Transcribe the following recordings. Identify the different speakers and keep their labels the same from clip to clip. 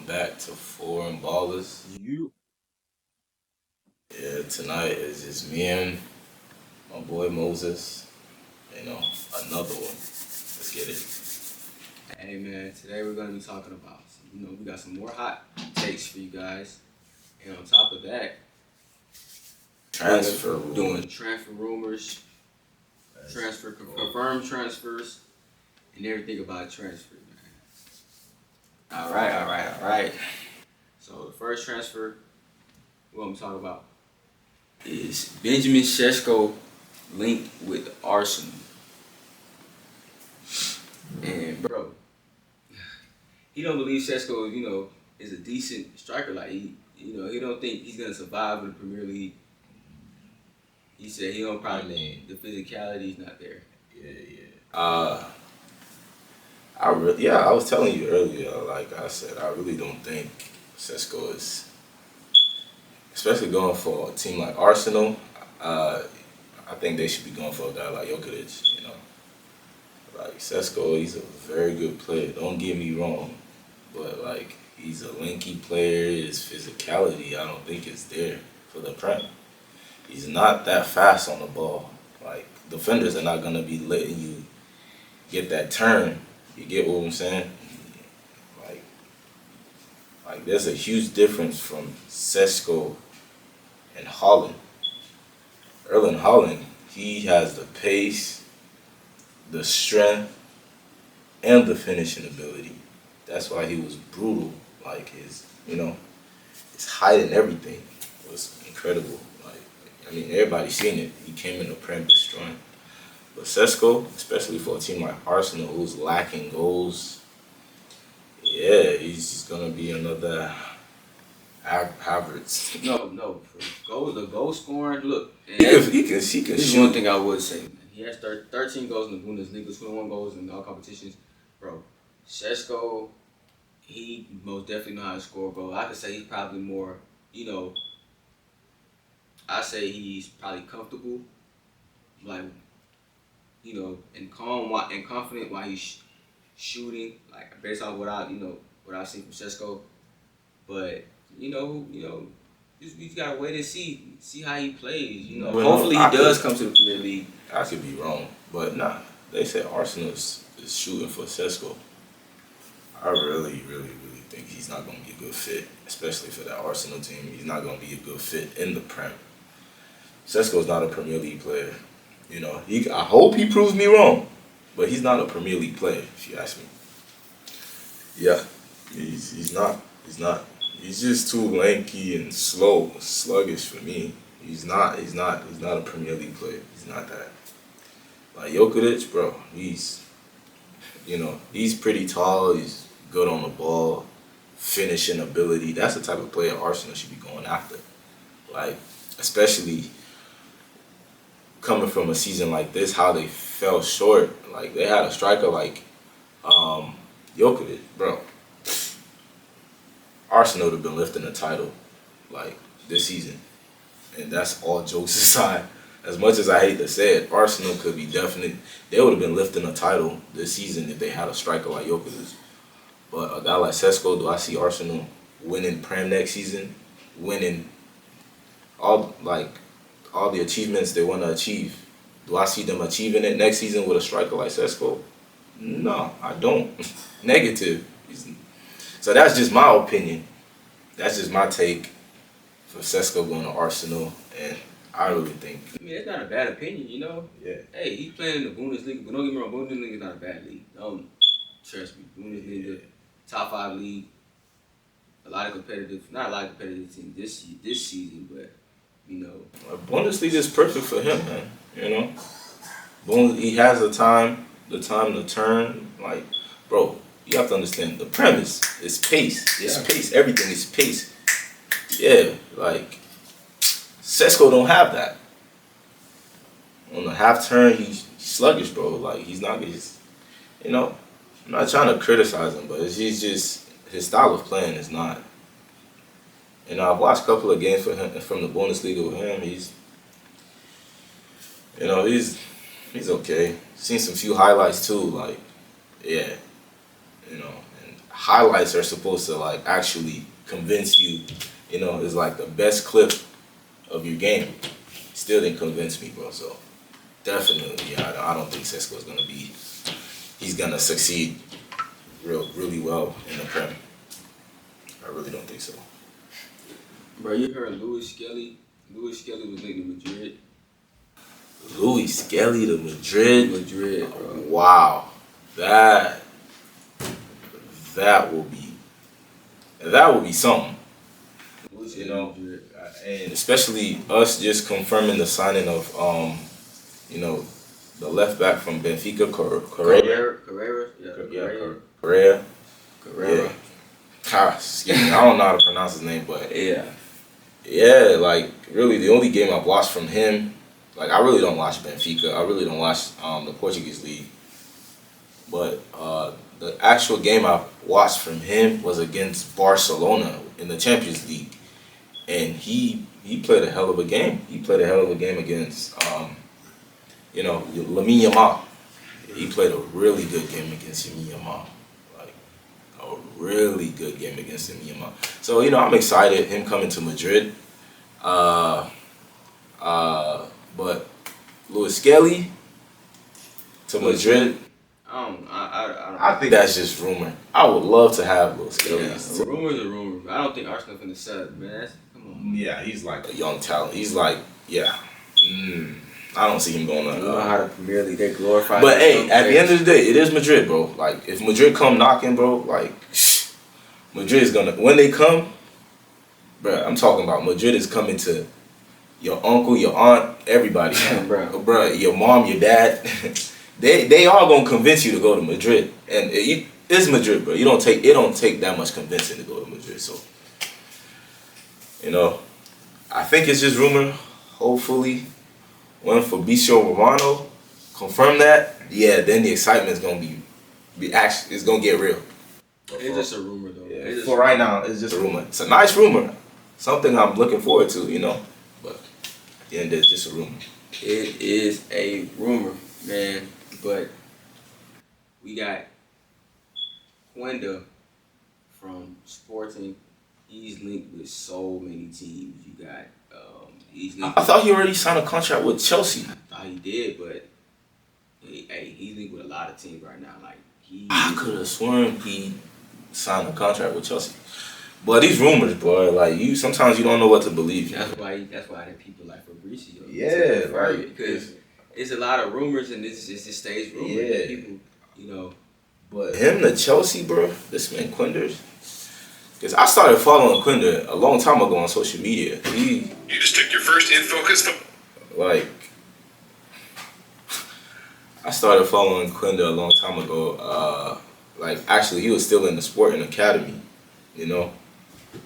Speaker 1: back to Foreign Ballers.
Speaker 2: You
Speaker 1: Yeah, tonight is just me and my boy Moses. Another one. Let's get it.
Speaker 2: Hey man, today we're gonna be talking about we got some more hot takes for you guys. And on top of that,
Speaker 1: Transfer
Speaker 2: we're doing
Speaker 1: room.
Speaker 2: transfer rumors,
Speaker 1: Let's go.
Speaker 2: confirmed transfers, and everything about transfer, man. All right. So the first transfer we're gonna talk about is Benjamin Sheshko linked with Arsenal. And bro, he don't believe Sheshko, is a decent striker. Like he don't think he's gonna survive in the Premier League. He said he don't probably the physicality's not there.
Speaker 1: Yeah. I was telling you earlier, like I said, I really don't think Sesko is, especially going for a team like Arsenal. Uh, I think they should be going for a guy like Jokic. Like Sesko, he's a very good player. Don't get me wrong, but like he's a lanky player. His physicality, I don't think is there for the Prem. He's not that fast on the ball. Like defenders are not gonna be letting you get that turn. You get what I'm saying? Like, like there's a huge difference from Sesko and Holland. Erling Holland, he has the pace, the strength, and the finishing ability. That's why he was brutal. Like his height and everything was incredible. Like, I mean, everybody's seen it. He came in the Prem destroying. But Sesko, especially for a team like Arsenal who's lacking goals, yeah, he's just gonna be another Havertz.
Speaker 2: No. The goal scoring. Look, and
Speaker 1: He can
Speaker 2: this is one
Speaker 1: shoot.
Speaker 2: thing I would say. Man. He has 13 goals in the Bundesliga, 21 goals in all competitions. Bro, Sheshko, he most definitely know how to score a goal. I could say he's probably more, you know, I say he's probably comfortable, like, and calm and confident while he's shooting, like based on what I've seen from Sheshko. But we gotta wait and see how he plays.
Speaker 1: Well, no,
Speaker 2: Hopefully he does come to the Premier League.
Speaker 1: I could be wrong, but nah. They said Arsenal is shooting for Sesko. I really, really, really think he's not going to be a good fit, especially for that Arsenal team. He's not going to be a good fit in the Prem. Sesko's not a Premier League player. I hope he proves me wrong, but he's not a Premier League player, if you ask me. Yeah, he's not. He's not. He's just too lanky and slow, sluggish for me. He's not. He's not. He's not a Premier League player. He's not that. Like Jokic, bro. He's pretty tall. He's good on the ball, finishing ability. That's the type of player Arsenal should be going after. Like, especially coming from a season like this, how they fell short. Like they had a striker like Jokic, bro. Arsenal would have been lifting the title like this season, and that's all jokes aside. As much as I hate to say it, Arsenal could be definite. They would have been lifting a title this season if they had a striker like Jokic. But a guy like Sesko, do I see Arsenal winning Prem next season, winning all the achievements they want to achieve? Do I see them achieving it next season with a striker like Sesko? No, I don't. Negative. So that's just my opinion. That's just my take for Sesko going to Arsenal, and I really think,
Speaker 2: I mean, it's not a bad opinion.
Speaker 1: yeah,
Speaker 2: Hey, he's playing in the Bundesliga, but don't get me wrong, Bundesliga is not a bad league. Don't trust me. Bundesliga, top 5 league, not a lot of competitive teams this season, but
Speaker 1: Bundesliga is perfect for him, man. He has the time to turn. Like, bro, you have to understand the premise is pace. It's pace. Everything is pace. Yeah, like Sesko don't have that. On the half turn, he's sluggish, bro. Like he's not. I'm not trying to criticize him, but he's just his style of playing is not. I've watched a couple of games for him from the Bundesliga with him. He's okay. Seen some few highlights too. Like, yeah, and highlights are supposed to like actually convince you. You know, is like the best clip of your game. Still didn't convince me, bro. So definitely, I don't think Cisco's gonna be. He's gonna succeed really well in the Prem. I really don't think so.
Speaker 2: Bro, you heard Louis Skelly? Louis Skelly was linked to Madrid.
Speaker 1: Louis Skelly to Madrid.
Speaker 2: Madrid, bro.
Speaker 1: Wow, that that will be something.
Speaker 2: Louis
Speaker 1: You
Speaker 2: Skelly
Speaker 1: know,
Speaker 2: to Madrid.
Speaker 1: and especially us just confirming the signing of you know, the left back from Benfica, Correa.
Speaker 2: Carrera? Yeah,
Speaker 1: Correa.
Speaker 2: Carrera.
Speaker 1: Yeah. Ah, excuse me, I don't know how to pronounce his name, but
Speaker 2: Yeah.
Speaker 1: yeah, like really the only game I've watched from him, like I really don't watch Benfica. I really don't watch the Portuguese league. But the actual game I watched from him was against Barcelona in the Champions League, and he played a hell of a game. He played a hell of a game against you know, Lamine Yamal. He played a really good game against Lamine Yamal, like a really good game against Lamine Yamal. So you know, I'm excited him coming to Madrid. But Louis Skelly to Madrid. I think that's just rumor. I would love to have Louis Skelly.
Speaker 2: Yeah, rumors are rumors. I don't think Arsenal finna sell it, man. Come on.
Speaker 1: Yeah, he's like a young talent. He's like, yeah. I don't see him going
Speaker 2: You
Speaker 1: to.
Speaker 2: know how the Premier League, they glorify.
Speaker 1: But hey, at the end of the day, it is Madrid, bro. Like, if Madrid come knocking, bro, like, Madrid is gonna, when they come, bro, I'm talking about Madrid is coming to your uncle, your aunt, everybody, bro, your mom, your dad. They all gonna convince you to go to Madrid, and it's Madrid, bro. It don't take that much convincing to go to Madrid. So, you know, I think it's just rumor. Hopefully, when Fabrizio Romano confirm that, yeah, then the excitement is gonna be actually, it's gonna get real.
Speaker 2: It's just a rumor, though.
Speaker 1: Yeah, for right now, it's just a rumor. It's a nice rumor, something I'm looking forward to, you know. But at the end, it's just a rumor.
Speaker 2: It is a rumor, man. But we got Quenda from Sporting. He's linked with so many teams. You got he's linked.
Speaker 1: I thought he already signed a contract with Chelsea.
Speaker 2: I thought he did, but hey, he's linked with a lot of teams right now. Like
Speaker 1: I could have sworn he signed a contract with Chelsea. But these rumors, boy, like sometimes you don't know what to believe.
Speaker 2: That's why the people like Fabrizio.
Speaker 1: Yeah, right.
Speaker 2: Because it's a lot of rumors, and this just stays rumors.
Speaker 1: Yeah.
Speaker 2: People, you know.
Speaker 1: But him to Chelsea, bro, this man Quinders. Because I started following Quinder a long time ago on social media.
Speaker 3: You just took your first in focus.
Speaker 1: Like, I started following Quinder a long time ago. Like, actually, he was still in the Sporting Academy, you know,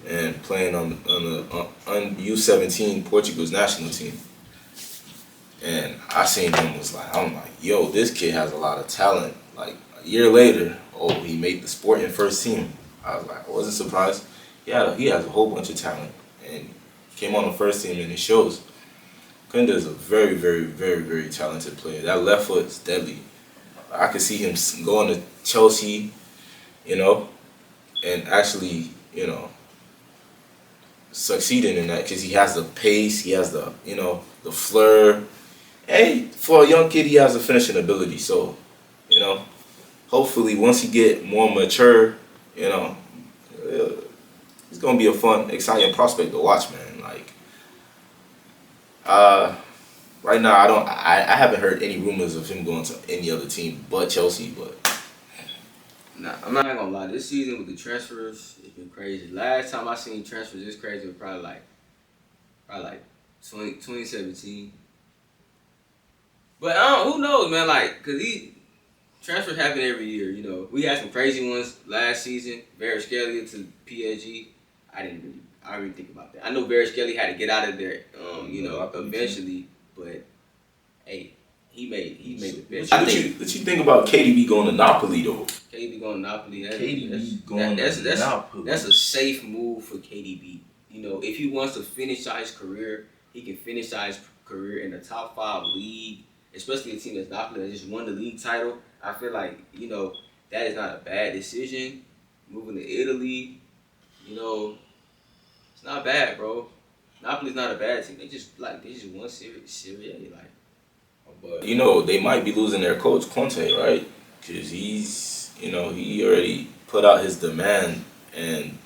Speaker 1: and playing on the U17 Portugal's national team. And I seen him, I'm like, yo, this kid has a lot of talent. Like, a year later, he made the Sporting first team. I was like, I wasn't surprised. He has a whole bunch of talent, and came on the first team, and it shows. Quenda is a very, very, very, very talented player. That left foot is deadly. I could see him going to Chelsea, you know, and actually, you know, succeeding in that because he has the pace, he has the, you know, the flair. Hey, for a young kid, he has the finishing ability. So, you know, hopefully once he get more mature, you know, it's gonna be a fun, exciting prospect to watch, man. Like, right now I haven't heard any rumors of him going to any other team but Chelsea. But
Speaker 2: nah, I'm not gonna lie. This season with the transfers, it's been crazy. Last time I seen transfers this crazy was probably like 2017. But who knows, man? Like, cause transfers happen every year. You know, we had some crazy ones last season. Varaskelia to PSG. I didn't really think about that. I know Varaskelia had to get out of there, you know, eventually. But hey, he made the best.
Speaker 1: What you think about KDB going to Napoli though?
Speaker 2: KDB going to Napoli.
Speaker 1: Napoli.
Speaker 2: That's a safe move for KDB. You know, if he wants to finish out his career, he can finish out his career in the top 5 league, especially a team that's Napoli that just won the league title. I feel like, you know, that is not a bad decision. moving to Italy. You know, it's not bad, bro. Napoli's not a bad team. They just won Serie A. Like,
Speaker 1: But you know, they might be losing their coach Conte, right? Because he already put out his demand, and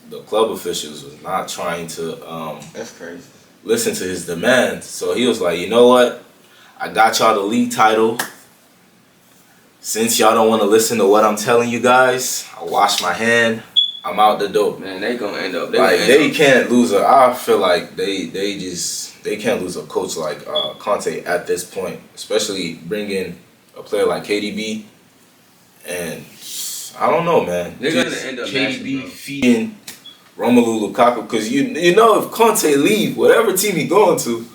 Speaker 1: the club officials was not trying to
Speaker 2: that's crazy.
Speaker 1: listen to his demands. So he was like, you know what? I got y'all the league title. Since y'all don't want to listen to what I'm telling you guys, I wash my hand. I'm out the door.
Speaker 2: Man, they gonna end up.
Speaker 1: They can't lose I feel like they can't lose a coach like Conte at this point, especially bringing a player like KDB. And I don't know, man.
Speaker 2: They're gonna end up
Speaker 1: KDB
Speaker 2: bro.
Speaker 1: feeding Romelu Lukaku, because you know if Conte leave, whatever team he going to,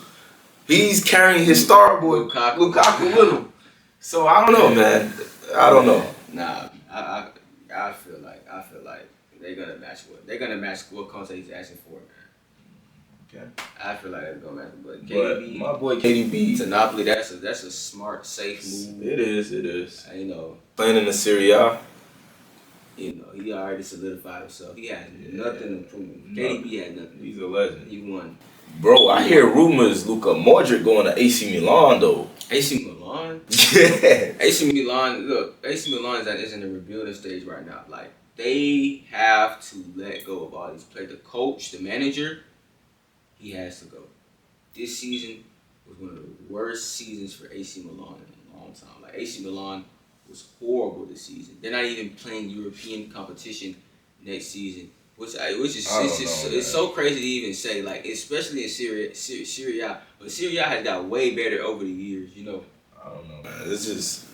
Speaker 1: he's carrying his star boy Lukaku with him. So I don't know, man. I don't know.
Speaker 2: Nah, I feel like they're gonna match what Conte's asking for, man.
Speaker 1: Okay.
Speaker 2: I feel like they're gonna match, but
Speaker 1: But
Speaker 2: KDB
Speaker 1: my boy KDB,
Speaker 2: to Napoli, that's a smart, safe move.
Speaker 1: it is.
Speaker 2: You know,
Speaker 1: Playing in the Serie A.
Speaker 2: he already solidified himself. He has nothing to prove.
Speaker 1: Nothing.
Speaker 2: KDB had nothing.
Speaker 1: He's a legend.
Speaker 2: He won.
Speaker 1: Bro, I hear rumors Luka Modric going to AC Milan though.
Speaker 2: AC Milan.
Speaker 1: Yeah.
Speaker 2: AC Milan. Look, AC Milan is in the rebuilding stage right now. Like, they have to let go of all these players. The coach, the manager, he has to go. This season was one of the worst seasons for AC Milan in a long time. Like, AC Milan was horrible this season. They're not even playing European competition next season, which is it's so crazy to even say. Like, especially in Serie A, but Serie A has got way better over the years. You know.
Speaker 1: I don't know, man. It's just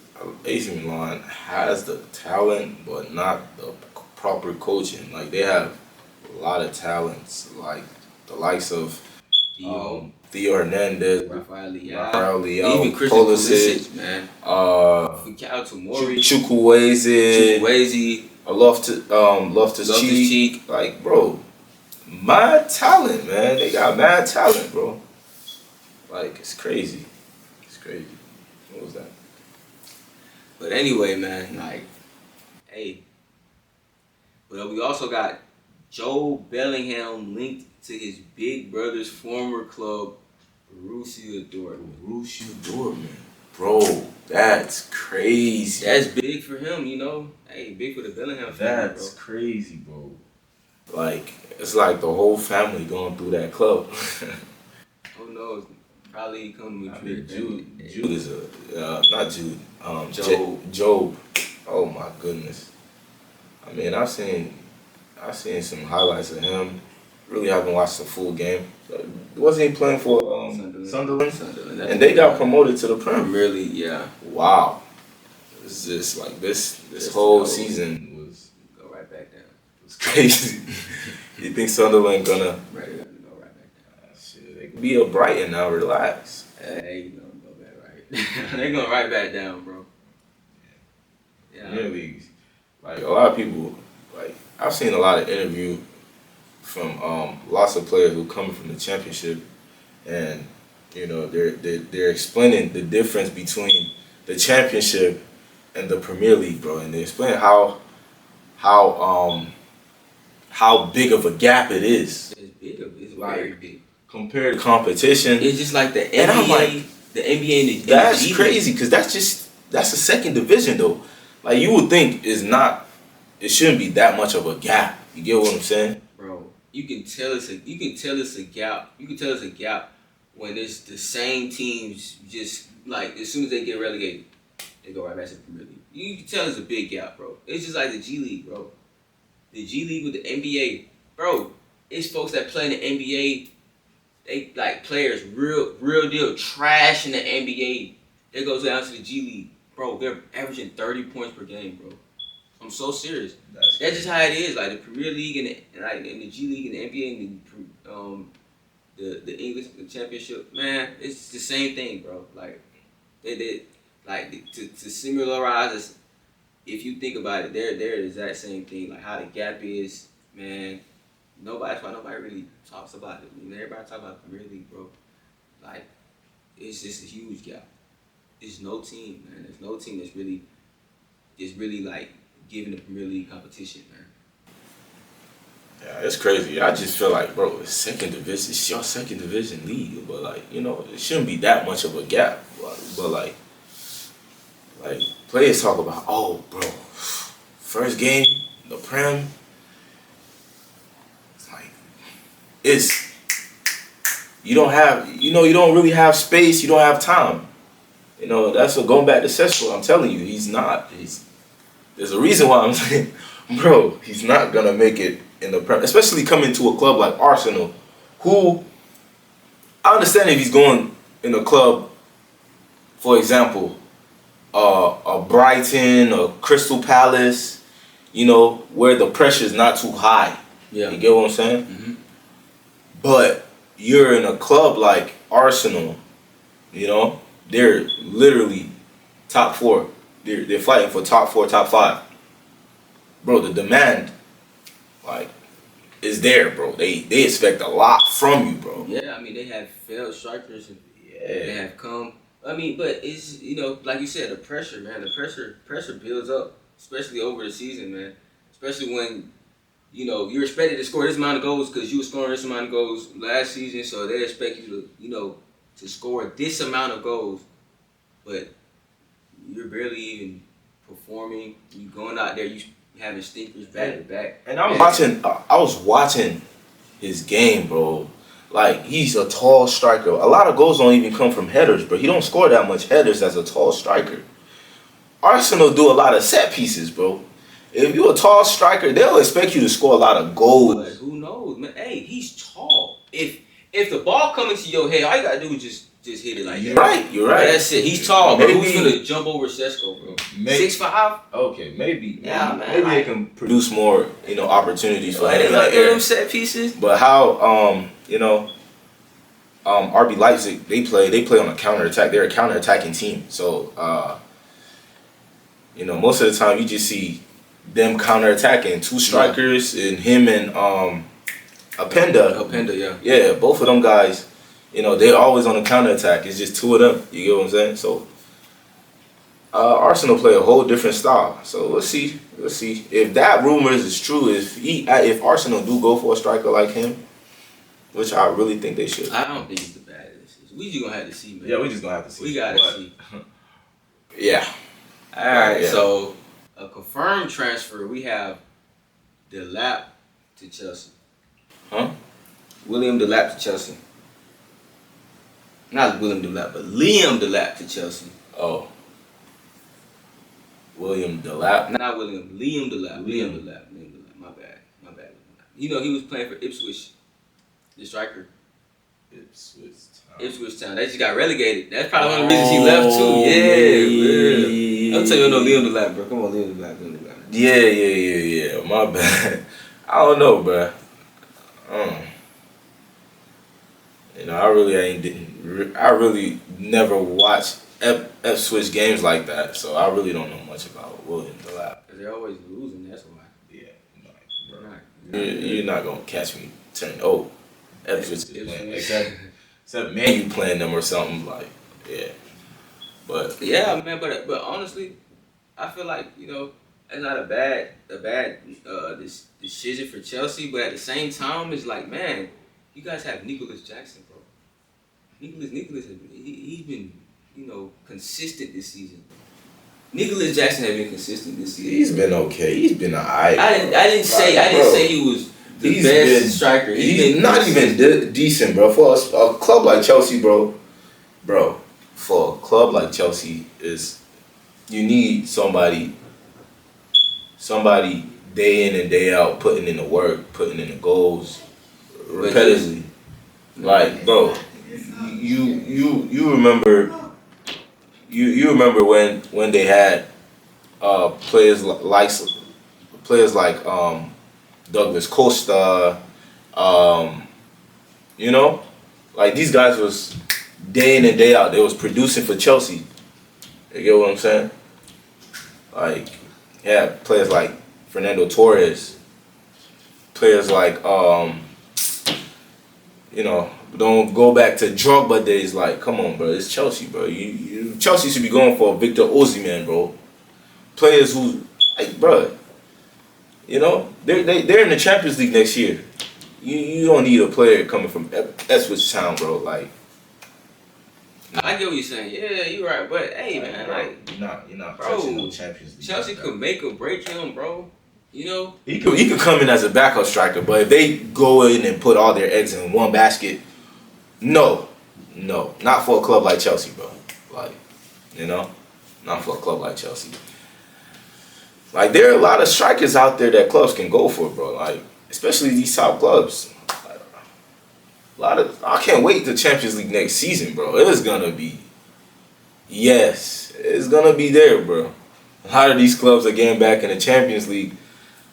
Speaker 1: AC Milan has the talent, but not the proper coaching. Like, they have a lot of talents, like the likes of Theo Hernandez,
Speaker 2: Rafael
Speaker 1: Leao,
Speaker 2: even Christian Pulisic, man. Fikayo Tomori,
Speaker 1: Chukwueze, Loftus Cheek. Like, bro, mad talent, man. They got mad talent, bro. Like, it's crazy. What was that?
Speaker 2: But anyway, man, like, hey. But we also got Joe Bellingham linked to his big brother's former club, Borussia Dortmund.
Speaker 1: Borussia Dortmund. Bro, that's crazy.
Speaker 2: That's big for him, you know. Hey, big for the Bellingham family,
Speaker 1: That's crazy, bro. Like, it's like the whole family going through that club.
Speaker 2: Who knows? Probably come with
Speaker 1: Jude is not Jude.
Speaker 2: Job.
Speaker 1: Job. Oh my goodness. I mean, I've seen some highlights of him. Really haven't watched the full game. Wasn't he playing for Sunderland? And they got promoted to the Prem.
Speaker 2: Really, yeah.
Speaker 1: Wow. It's just like this whole season was
Speaker 2: Go right back down.
Speaker 1: crazy. You think Sunderland gonna
Speaker 2: Go right back down.
Speaker 1: shit, they could be a Brighton now, relax.
Speaker 2: Hey, you know, go back right. They going right back down, bro. Yeah.
Speaker 1: Really, like a lot of people, like I've seen a lot of interview from lots of players who come from the championship, and they're explaining the difference between the championship and the Premier League, bro, and they explain how big of a gap it is.
Speaker 2: It's big. It's
Speaker 1: Like,
Speaker 2: very big.
Speaker 1: compared to competition.
Speaker 2: It's just like the NBA.
Speaker 1: And I'm like,
Speaker 2: the NBA and the
Speaker 1: That's
Speaker 2: G League.
Speaker 1: crazy, because that's the second division though. Like, you would think it shouldn't be that much of a gap. You get what I'm saying?
Speaker 2: Bro, you can tell it's a gap. You can tell it's a gap when it's the same teams, just like as soon as they get relegated, they go right back to the Premier League. You can tell it's a big gap, bro. It's just like the G League, bro. The G League with the NBA, bro. It's folks that play in the NBA. They like players, real deal, trash in the NBA. They go down to the G League, bro. They're averaging 30 points per game, bro. I'm so serious. That's just how it is. Like the Premier League and the G League and the NBA and the English Championship, man, it's the same thing, bro. Like they to similarize this. If you think about it, they're the exact same thing. Like how the gap is, man. That's why nobody really talks about it. Everybody talk about the Premier League, bro. Like it's just a huge gap. There's no team, man. There's no team that's really like given the Premier League competition, man.
Speaker 1: Yeah, it's crazy. I just feel like, bro, it's second division. It's your second division league, but like, it shouldn't be that much of a gap. But like players talk about, oh, bro, first game, the Prem. It's like, you don't have, you don't really have space. You don't have time. That's what going back to Sesko. I'm telling you, there's a reason why I'm saying, bro, he's not gonna make it in the Prem, especially coming to a club like Arsenal, who I understand if he's going in a club, for example, a Brighton or Crystal Palace, where the pressure is not too high.
Speaker 2: Yeah.
Speaker 1: You get what I'm saying?
Speaker 2: Mm-hmm.
Speaker 1: But you're in a club like Arsenal, they're literally top four. They're fighting for top four, top five. Bro, the demand, is there, bro. They expect a lot from you, bro.
Speaker 2: Yeah, I mean, they have failed strikers. And they
Speaker 1: Yeah.
Speaker 2: have come. I mean, but it's, like you said, the pressure, man. The pressure builds up, especially over the season, man. Especially when, you're expected to score this amount of goals because you were scoring this amount of goals last season, so they expect you to, to score this amount of goals, but you're barely even performing. You going out there, you having stinkers back to back.
Speaker 1: And I was watching his game, bro. Like, he's a tall striker. A lot of goals don't even come from headers, bro. He don't score that much headers as a tall striker. Arsenal do a lot of set pieces, bro. If you're a tall striker, they'll expect you to score a lot of goals.
Speaker 2: But who knows, man? Hey, he's tall. If the ball comes to your head, all you gotta do is just hit it like that.
Speaker 1: You're right.
Speaker 2: That's it. He's tall, bro.
Speaker 1: Maybe-
Speaker 2: Who's gonna jump over Sesko, bro?
Speaker 1: Maybe-
Speaker 2: 6'5"?
Speaker 1: Okay, maybe.
Speaker 2: Yeah, man,
Speaker 1: Maybe they
Speaker 2: like-
Speaker 1: can produce more, opportunities for
Speaker 2: Like,
Speaker 1: him
Speaker 2: they
Speaker 1: in
Speaker 2: like
Speaker 1: the air.
Speaker 2: them set pieces.
Speaker 1: But how, RB Leipzig, they play on a counterattack. They're a counterattacking team. So, most of the time you just see them counterattacking. Two strikers and him and Openda.
Speaker 2: Openda, yeah.
Speaker 1: Yeah, both of them guys, they're always on the counterattack. It's just two of them. You get what I'm saying? So, Arsenal play a whole different style. So let's see. If that rumors is true, if Arsenal do go for a striker like him, which I really think they should.
Speaker 2: I don't think it's the baddest. We just gonna have to see, man.
Speaker 1: Yeah, we just gonna have to see.
Speaker 2: We gotta see.
Speaker 1: Yeah.
Speaker 2: All right,
Speaker 1: Yeah.
Speaker 2: so a confirmed transfer. We have Delap to Chelsea.
Speaker 1: Huh?
Speaker 2: William Delap to Chelsea. Not William Delap, but Liam Delap to Chelsea.
Speaker 1: Oh. William Delap.
Speaker 2: Not William. Liam Delap.
Speaker 1: Liam.
Speaker 2: Liam Delap. My bad. He was playing for Ipswich, the striker. Ipswich Town. They just got relegated. That's probably one of the reasons he left too. Yeah. I'm telling you, no Liam Delap, bro. Come on, Liam Delap.
Speaker 1: Yeah. My bad. I don't know, bro. I really never watched Ipswich games like that, so I really don't know much about William Delap.
Speaker 2: Because they're always losing. That's why.
Speaker 1: Yeah.
Speaker 2: You're
Speaker 1: You're not gonna catch me turning. Oh, Ipswich is playing. Except Man U playing them or something like. Yeah. But
Speaker 2: yeah, man. But honestly, I feel like it's not a bad this decision for Chelsea. But at the same time, it's like, man, you guys have Nicholas Jackson, bro. Nicholas, he's been consistent this season. Nicholas Jackson has been consistent this season.
Speaker 1: he's been okay. He's been alright.
Speaker 2: I didn't say he was the
Speaker 1: He's
Speaker 2: best
Speaker 1: been-
Speaker 2: striker.
Speaker 1: He's
Speaker 2: been
Speaker 1: not even decent, bro. For a club like Chelsea, bro. For a club like Chelsea, you need somebody day in and day out putting in the work, putting in the goals, repetitively. Like, bro, you remember when they had players like Douglas Costa, like these guys was day in and day out. They was producing for Chelsea. You get what I'm saying? Like, yeah, players like Fernando Torres, players like don't go back to Drogba days. Like, come on, bro, it's Chelsea, bro. Chelsea should be going for Victor Osimhen, bro. Players who, like, bro, You know, they're in the Champions League next year. You don't need a player coming from Ipswich Town, bro. Like,
Speaker 2: I get what you're saying. Yeah, you're right. But hey, man,
Speaker 1: bro,
Speaker 2: like
Speaker 1: you're not
Speaker 2: bro,
Speaker 1: touching no Champions League.
Speaker 2: Chelsea
Speaker 1: like
Speaker 2: could
Speaker 1: that.
Speaker 2: make or break him, bro. You know.
Speaker 1: He could come in as a backup striker, but if they go in and put all their eggs in one basket, no, not for a club like Chelsea, bro. Like, you know, not for a club like Chelsea. Like, there are a lot of strikers out there that clubs can go for, bro. Like, especially these top clubs. I can't wait the Champions League next season, bro. It's gonna be, yes, it's gonna be there, bro. A lot of these clubs are getting back in the Champions League.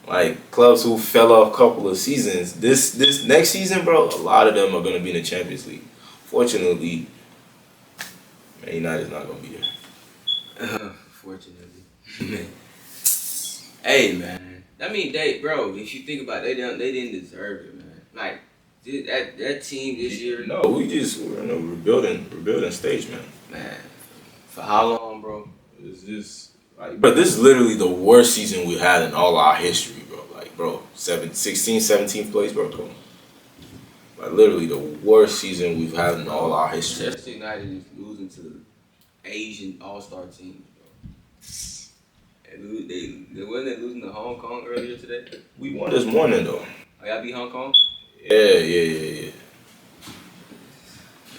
Speaker 1: Like, clubs who fell off a couple of seasons. This next season, bro, a lot of them are gonna be in the Champions League. Fortunately, Man United's not gonna be there.
Speaker 2: Fortunately. Hey, man. I mean, if you think about it, they didn't deserve it, man. Like, that team this year.
Speaker 1: No, we're in a rebuilding stage, man.
Speaker 2: Man, for how long, bro?
Speaker 1: It's just like, but this is literally the worst season we had in all our history, bro. Like, bro, 17th place, bro. Come on. Like, literally the worst season we've had in all our history.
Speaker 2: Manchester United is losing to Asian All-Star teams, bro. Wasn't they losing to Hong Kong earlier today?
Speaker 1: We won this morning, though.
Speaker 2: Oh, y'all beat Hong Kong?
Speaker 1: Yeah.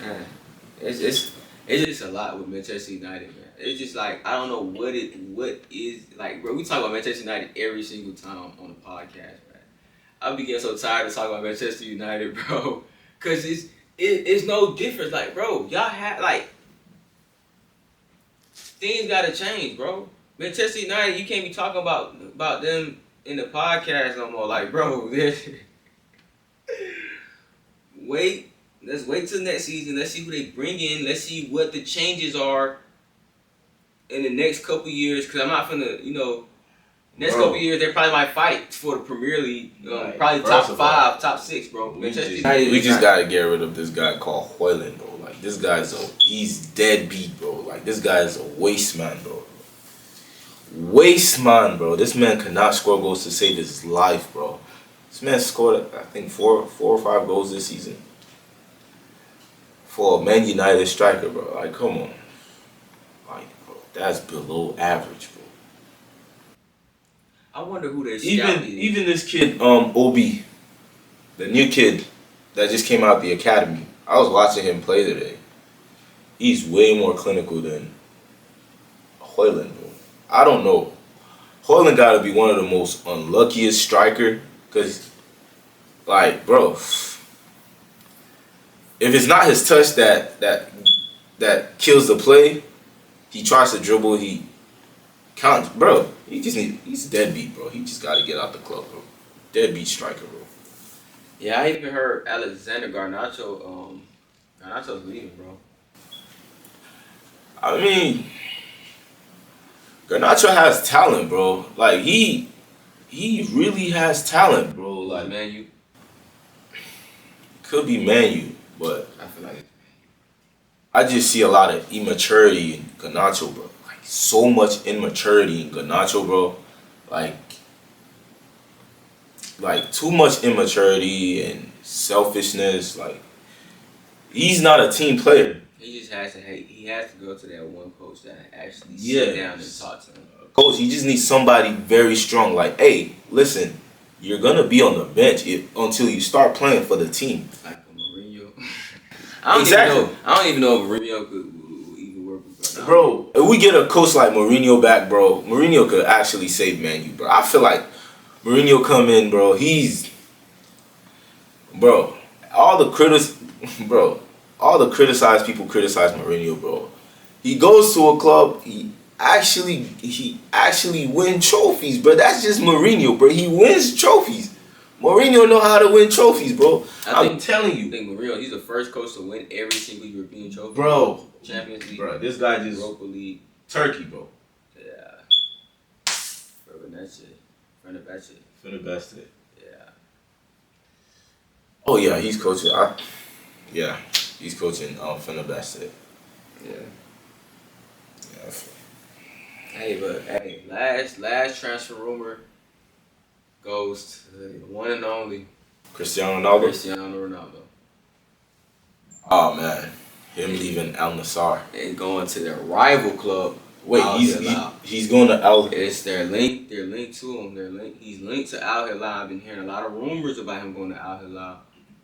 Speaker 2: Man, it's just a lot with Manchester United, man. It's just like I don't know what is like, bro. We talk about Manchester United every single time on the podcast, man. I be getting so tired of talking about Manchester United, bro, cause it's no difference. Like, bro, y'all had like things gotta change, bro. Manchester United, you can't be talking about them in the podcast no more. Like, bro, let's wait till next season. Let's see who they bring in. Let's see what the changes are in the next couple years. Cause I'm not finna, next couple years they probably might fight for the Premier League.
Speaker 1: Right.
Speaker 2: Probably top 5, top 6, bro.
Speaker 1: We just gotta get rid of this guy called Højlund, bro. Like, this guy's he's deadbeat, bro. Like, this guy's a waste man, bro. Waste man, bro. This man cannot score goals to save his life, bro. This man scored, I think, 4 or 5 goals this season for a Man United striker, bro. Like, come on. Like, bro, that's below average, bro.
Speaker 2: I wonder who they scout is.
Speaker 1: Even this kid, Obi, the new kid that just came out of the academy. I was watching him play today. He's way more clinical than Højlund, bro. I don't know. Højlund got to be one of the most unluckiest striker, because, like, bro, if it's not his touch that kills the play, he tries to dribble, he can't, bro. He's deadbeat, bro. He just got to get out the club, bro. Deadbeat striker, bro.
Speaker 2: Yeah, I even heard Alexander Garnacho. Garnacho's leaving, bro.
Speaker 1: I mean, Garnacho has talent, bro. Like, he really has talent, bro. Like,
Speaker 2: Man, you.
Speaker 1: could be Man U, but
Speaker 2: I feel like.
Speaker 1: I just see a lot of immaturity in Garnacho, bro. Like, so much immaturity in Garnacho, bro. Like too much immaturity and selfishness. Like, he's not a team player.
Speaker 2: He just has to hate. He has to go to that one coach that actually
Speaker 1: Yes.
Speaker 2: sit down and talk to him.
Speaker 1: Coach, you just need somebody very strong. Like, hey, listen, you're gonna be on the bench until you start playing for the team.
Speaker 2: Like a Mourinho. I don't even know if Mourinho could even work with Garnacho.
Speaker 1: Bro, if we get a coach like Mourinho back, bro, Mourinho could actually save Man U, bro. I feel like Mourinho come in, bro. All the criticized people criticize Mourinho, bro. He goes to a club, he actually wins trophies, bro. That's just Mourinho, bro. He wins trophies. Mourinho know how to win trophies, bro. I'm telling
Speaker 2: I
Speaker 1: you,
Speaker 2: think Mourinho, he's the first coach to win every single European trophy.
Speaker 1: bro.
Speaker 2: Champions League.
Speaker 1: Bro, this guy just
Speaker 2: Europa League.
Speaker 1: Turkey, bro.
Speaker 2: Yeah. Fenerbahce.
Speaker 1: Fenerbahce.
Speaker 2: Yeah.
Speaker 1: Oh yeah, he's coaching. He's coaching Fenerbahce.
Speaker 2: Yeah.
Speaker 1: Yeah.
Speaker 2: Hey, last transfer rumor goes to the one and only
Speaker 1: Cristiano Ronaldo.
Speaker 2: Cristiano Ronaldo.
Speaker 1: Oh man, him leaving Al Nassr.
Speaker 2: And going to their rival club.
Speaker 1: Wait,
Speaker 2: Al Hilal.
Speaker 1: he's going to Al.
Speaker 2: It's their link. They're linked to him. He's linked to Al Hilal. I've been hearing a lot of rumors about him going to Al Hilal,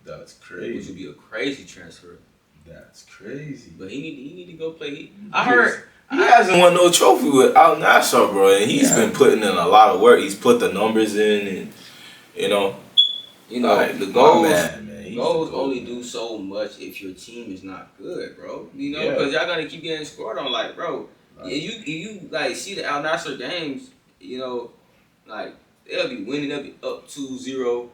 Speaker 1: That's
Speaker 2: which would be a crazy transfer.
Speaker 1: That's crazy.
Speaker 2: But he need to go play. I heard
Speaker 1: He hasn't won no trophy with Al Nassr, bro, and he's been putting in a lot of work. He's put the numbers in, and you know, like,
Speaker 2: the
Speaker 1: my
Speaker 2: goals.
Speaker 1: man, he's
Speaker 2: Goals
Speaker 1: the goal,
Speaker 2: only
Speaker 1: man.
Speaker 2: do so much if your team is not good, bro. You know,
Speaker 1: Yeah.
Speaker 2: because y'all gonna keep getting scored on. Like, bro,
Speaker 1: Right.
Speaker 2: you like see the Al Nassr games. You know, like they'll be winning. They'll be up 2-0,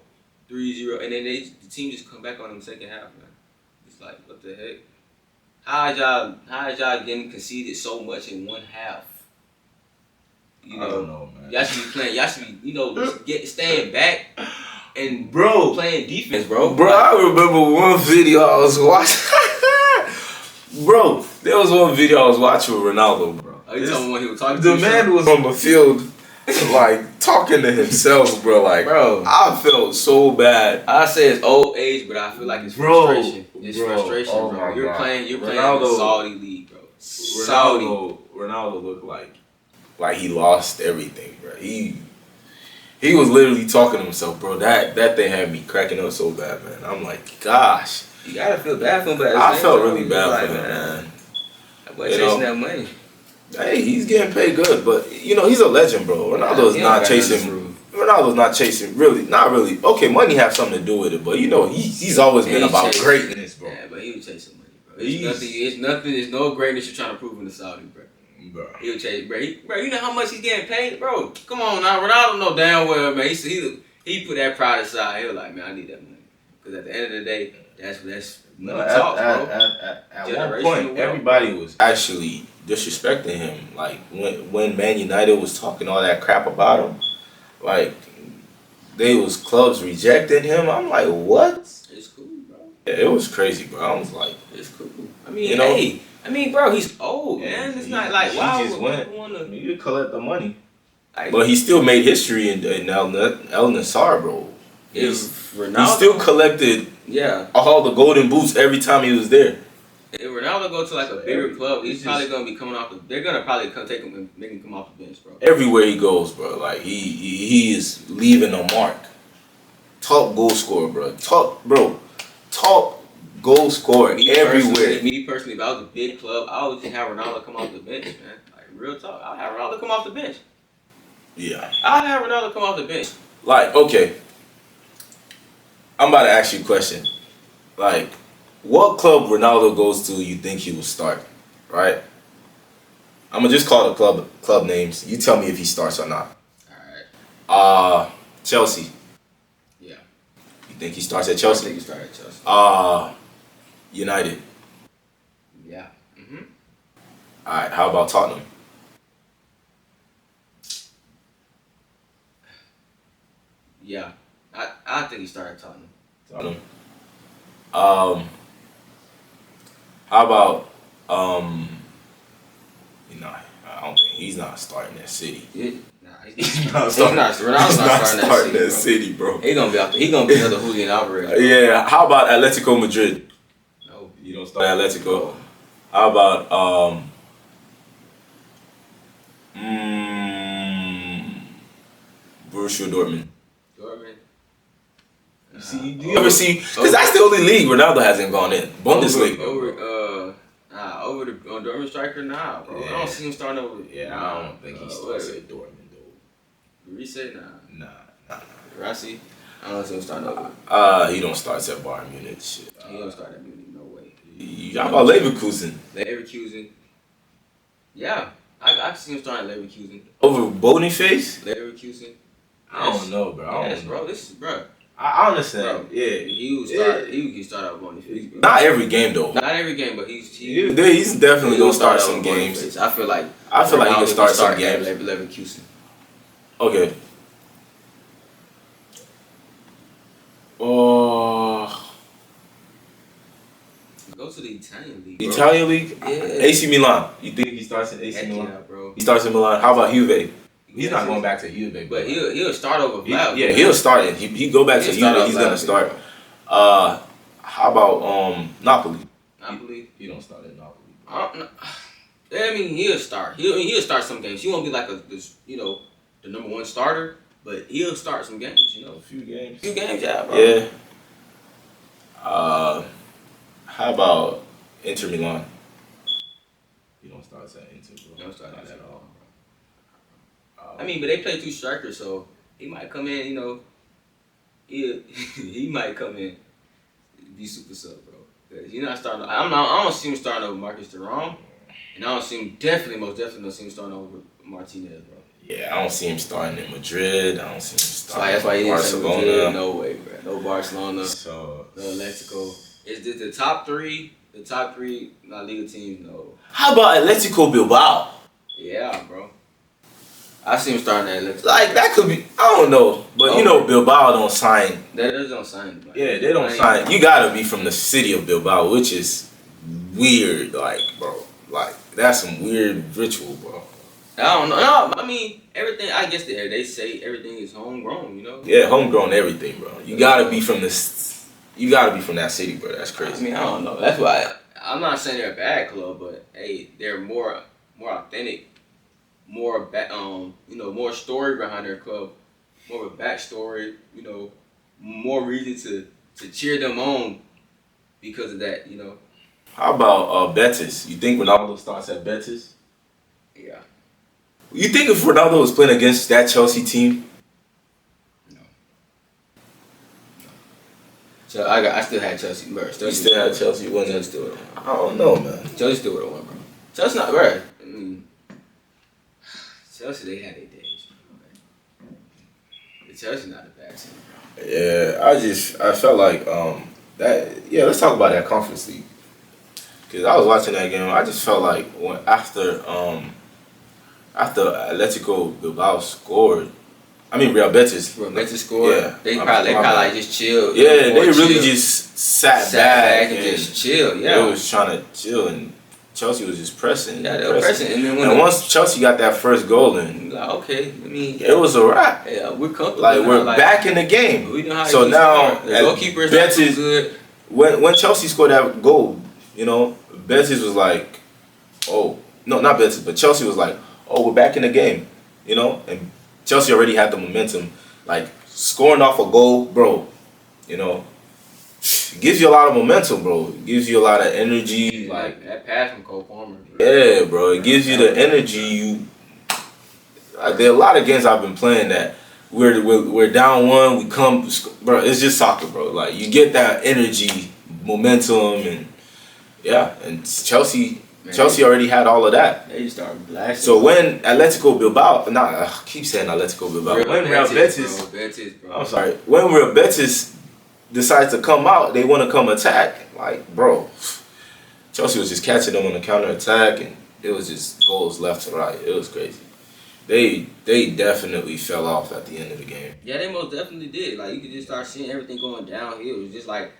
Speaker 2: 3-0, and then the team just come back on them second half, man. It's like, what the heck? How is y'all getting conceded so much in one half? You
Speaker 1: I don't know, man.
Speaker 2: y'all should be playing. Y'all should be, staying back and
Speaker 1: Bro,
Speaker 2: playing defense, bro.
Speaker 1: bro, I remember one video I was watching. Bro, there was one video I was watching with Ronaldo, bro.
Speaker 2: Oh, you talking about when he was talking to
Speaker 1: The
Speaker 2: himself?
Speaker 1: man was on the field, like talking to himself, bro. Like,
Speaker 2: Bro.
Speaker 1: I felt so bad.
Speaker 2: I say it's old age, but I feel like it's
Speaker 1: Bro,
Speaker 2: frustration. It's
Speaker 1: bro,
Speaker 2: frustration,
Speaker 1: oh
Speaker 2: bro.
Speaker 1: my
Speaker 2: You're
Speaker 1: God.
Speaker 2: playing in the
Speaker 1: Ronaldo-
Speaker 2: Saudi league, bro. Saudi.
Speaker 1: Ronaldo looked like he lost everything, bro. He was literally talking to himself, bro. That thing had me cracking up so bad, man. I'm like, gosh,
Speaker 2: You gotta feel bad for him, but at the
Speaker 1: I
Speaker 2: same
Speaker 1: felt
Speaker 2: time,
Speaker 1: really
Speaker 2: it's
Speaker 1: bad
Speaker 2: like,
Speaker 1: for him, man.
Speaker 2: That boy
Speaker 1: You
Speaker 2: chasing
Speaker 1: know?
Speaker 2: that money.
Speaker 1: Hey, he's getting paid good, but he's a legend, bro. Ronaldo's
Speaker 2: He don't
Speaker 1: not
Speaker 2: got
Speaker 1: chasing.
Speaker 2: nothing to prove.
Speaker 1: Ronaldo's not chasing, really, not really. Okay, money has something to do with it, but he's always been
Speaker 2: He's
Speaker 1: about
Speaker 2: chasing-
Speaker 1: greatness, bro.
Speaker 2: Yeah, but he was chasing money, bro.
Speaker 1: He's-
Speaker 2: It's nothing. There's no greatness you're trying to prove in the Saudi, bro.
Speaker 1: Bro.
Speaker 2: He was chasing, bro. Bro, you know how much he's getting paid, bro. Come on now, Ronaldo know damn well, man. He put that pride aside. He was like, man, I need that money, because at the end of the day, that's
Speaker 1: No,
Speaker 2: money talks, bro.
Speaker 1: at one
Speaker 2: Generational
Speaker 1: point,
Speaker 2: wealth.
Speaker 1: everybody was actually disrespecting him. Like when Man United was talking all that crap about him, like they was clubs rejecting him. I'm like, what?
Speaker 2: It's cool, bro.
Speaker 1: Yeah, it was crazy, bro. I was like,
Speaker 2: It's cool. I mean,
Speaker 1: You know?
Speaker 2: hey, bro, he's old, man. It's not like, wow,
Speaker 1: He just went. You collect the money,
Speaker 2: like,
Speaker 1: but he still made history in El Nassr, bro.
Speaker 2: if
Speaker 1: He
Speaker 2: Ronaldo,
Speaker 1: still collected
Speaker 2: yeah.
Speaker 1: all the golden boots every time he was there.
Speaker 2: If Ronaldo go to like a bigger club, he's probably gonna be coming off the. They're gonna probably take him and make him come off the bench, bro.
Speaker 1: Everywhere he goes, bro, like he is leaving a mark. Top goal scorer, bro. Top goal scorer everywhere.
Speaker 2: Me personally, if I was a big club, I would just have Ronaldo come off the bench, man. Like real talk, I'd have Ronaldo come off the bench.
Speaker 1: Yeah.
Speaker 2: I'd have Ronaldo come off the bench.
Speaker 1: Like, okay. I'm about to ask you a question. Like, what club Ronaldo goes to you think he will start? Right? I'm gonna just call the club names. You tell me if he starts or not.
Speaker 2: All right.
Speaker 1: Chelsea.
Speaker 2: Yeah.
Speaker 1: You think he starts at
Speaker 2: I
Speaker 1: Chelsea?
Speaker 2: think he started at Chelsea.
Speaker 1: United.
Speaker 2: Yeah. Mhm.
Speaker 1: Alright, how about Tottenham?
Speaker 2: Yeah. I think he started at Tottenham.
Speaker 1: Tottenham. How about I don't think he's not starting at City.
Speaker 2: Nah, he's not starting. Ronaldo's not starting
Speaker 1: at
Speaker 2: that
Speaker 1: City, bro.
Speaker 2: He gonna be out there. He gonna be another Julian Alvarez. Bro.
Speaker 1: Yeah, how about Atletico Madrid?
Speaker 2: No.
Speaker 1: You don't start at Atletico. How about Borussia Dortmund?
Speaker 2: Dortmund.
Speaker 1: Do you ever see? Because that's the only league Ronaldo hasn't gone in. Bundesliga.
Speaker 2: Over the Dortmund striker, nah, bro. I
Speaker 1: Yeah.
Speaker 2: don't see him starting over.
Speaker 1: I don't think he starts at Dortmund though.
Speaker 2: Reset, nah.
Speaker 1: Nah.
Speaker 2: Rossi, I don't see him starting over.
Speaker 1: He don't start at Bayern Munich. Shit.
Speaker 2: He don't start that Munich, no way.
Speaker 1: How about Leverkusen?
Speaker 2: Leverkusen. Yeah, I can see him starting at Leverkusen.
Speaker 1: Over Boniface?
Speaker 2: Leverkusen.
Speaker 1: I don't know, bro. I
Speaker 2: Yes,
Speaker 1: don't
Speaker 2: bro.
Speaker 1: know.
Speaker 2: This is bro.
Speaker 1: I understand.
Speaker 2: Bro.
Speaker 1: Yeah.
Speaker 2: He would start. He would start out Boniface. Bro.
Speaker 1: Not every game though.
Speaker 2: Not every game, but he's
Speaker 1: He's definitely
Speaker 2: he'll
Speaker 1: gonna start
Speaker 2: out
Speaker 1: some
Speaker 2: with
Speaker 1: games.
Speaker 2: Boniface. I feel like
Speaker 1: he can
Speaker 2: Ronaldo
Speaker 1: start some
Speaker 2: at
Speaker 1: games.
Speaker 2: Leverkusen.
Speaker 1: Okay. Oh,
Speaker 2: Go to the Italian league. Bro.
Speaker 1: Italian league.
Speaker 2: Yeah.
Speaker 1: AC Milan. You think he starts in AC
Speaker 2: Heck
Speaker 1: Milan?
Speaker 2: yeah, bro.
Speaker 1: He starts in Milan. How about Juve? He's not going back to Juve,
Speaker 2: But he'll start over Vlahovic.
Speaker 1: Yeah, he'll start it. He go back to Juve. He's gonna start. How about Napoli?
Speaker 2: Napoli.
Speaker 1: He don't start at Napoli.
Speaker 2: I mean, he'll start. He'll start some games. He won't be like the number one starter, but he'll start some games.
Speaker 1: A few games.
Speaker 2: Yeah, bro.
Speaker 1: Yeah. How about Inter Milan? He don't start at Inter, bro.
Speaker 2: Don't start at all.
Speaker 1: Bro.
Speaker 2: I mean, but they play two strikers, so he might come in. He might come in, be super sub, bro. He's not starting. I don't see him starting over Marcus Thuram, and I don't see him most definitely don't see him starting over Martinez, bro.
Speaker 1: Yeah, I don't see him starting in Madrid. I don't see him starting
Speaker 2: That's why
Speaker 1: in
Speaker 2: he didn't say
Speaker 1: Barcelona.
Speaker 2: Madrid. No way, bro. No Barcelona.
Speaker 1: So
Speaker 2: No Atletico. Is this the top three? The top three La Liga teams? No.
Speaker 1: how about Atletico Bilbao?
Speaker 2: Yeah, bro. I see him starting at Atletico.
Speaker 1: Like that could be. I don't know, but Bilbao don't sign.
Speaker 2: That don't sign. Like,
Speaker 1: Yeah, they don't sign. You gotta be from the city of Bilbao, which is weird. Like, bro, like that's some weird ritual, bro.
Speaker 2: I don't know. No, I mean everything. I guess they say everything is homegrown.
Speaker 1: Yeah, homegrown everything, bro. You gotta be from this. You gotta be from that city, bro. That's
Speaker 2: I
Speaker 1: crazy.
Speaker 2: mean I don't know. That's why I'm not saying they're a bad club, but hey, they're more authentic, more more story behind their club, more of a backstory. More reason to cheer them on because of that.
Speaker 1: How about Betis? You think Ronaldo starts at Betis?
Speaker 2: Yeah.
Speaker 1: You think if Ronaldo was playing against that Chelsea team?
Speaker 2: No. So I still had Chelsea, bro.
Speaker 1: You still had Chelsea winning?
Speaker 2: Chelsea still would have won.
Speaker 1: I don't know, man.
Speaker 2: Chelsea still would have won, bro. Chelsea not, bro. I mean, Chelsea, they had their days. Bro. The Chelsea not a bad team, bro.
Speaker 1: Yeah, I felt like that. Yeah, let's talk about that Conference League. Cause I was watching that game. I just felt like after Atletico Bilbao scored, Real Betis.
Speaker 2: Real Betis scored.
Speaker 1: Yeah,
Speaker 2: They probably like just chilled.
Speaker 1: Yeah, they really just sat back
Speaker 2: and just chill. Yeah,
Speaker 1: they was trying to chill, and Chelsea was just pressing.
Speaker 2: Yeah, they were pressing, and then
Speaker 1: once Chelsea got that first goal, and
Speaker 2: like, okay,
Speaker 1: it was a wrap.
Speaker 2: Yeah, we're comfortable.
Speaker 1: Like we're back in the game.
Speaker 2: We know how
Speaker 1: so now
Speaker 2: the goalkeeper's
Speaker 1: Betis,
Speaker 2: not too good.
Speaker 1: When Chelsea scored that goal, Betis was like, oh no, not Betis, but Chelsea was like, oh, we're back in the game, and Chelsea already had the momentum, like scoring off a goal, bro, it gives you a lot of momentum, bro. It gives you a lot of energy, like
Speaker 2: that pass from Cole Palmer.
Speaker 1: Yeah, bro, it gives you the energy. There are a lot of games I've been playing that we're down one, we come, bro. It's just soccer, bro. Like you get that energy, momentum, and Chelsea already had all of that.
Speaker 2: They just started blasting.
Speaker 1: So when Atletico Bilbao, I keep saying Atletico Bilbao. When Real Betis,
Speaker 2: bro.
Speaker 1: I'm sorry. When Real Betis decides to come out, they want to come attack. Like, bro, Chelsea was just catching them on the counter attack, and it was just goals left to right. It was crazy. They definitely fell off at the end of the game.
Speaker 2: Yeah, they most definitely did. Like you could just start seeing everything going downhill. It was just like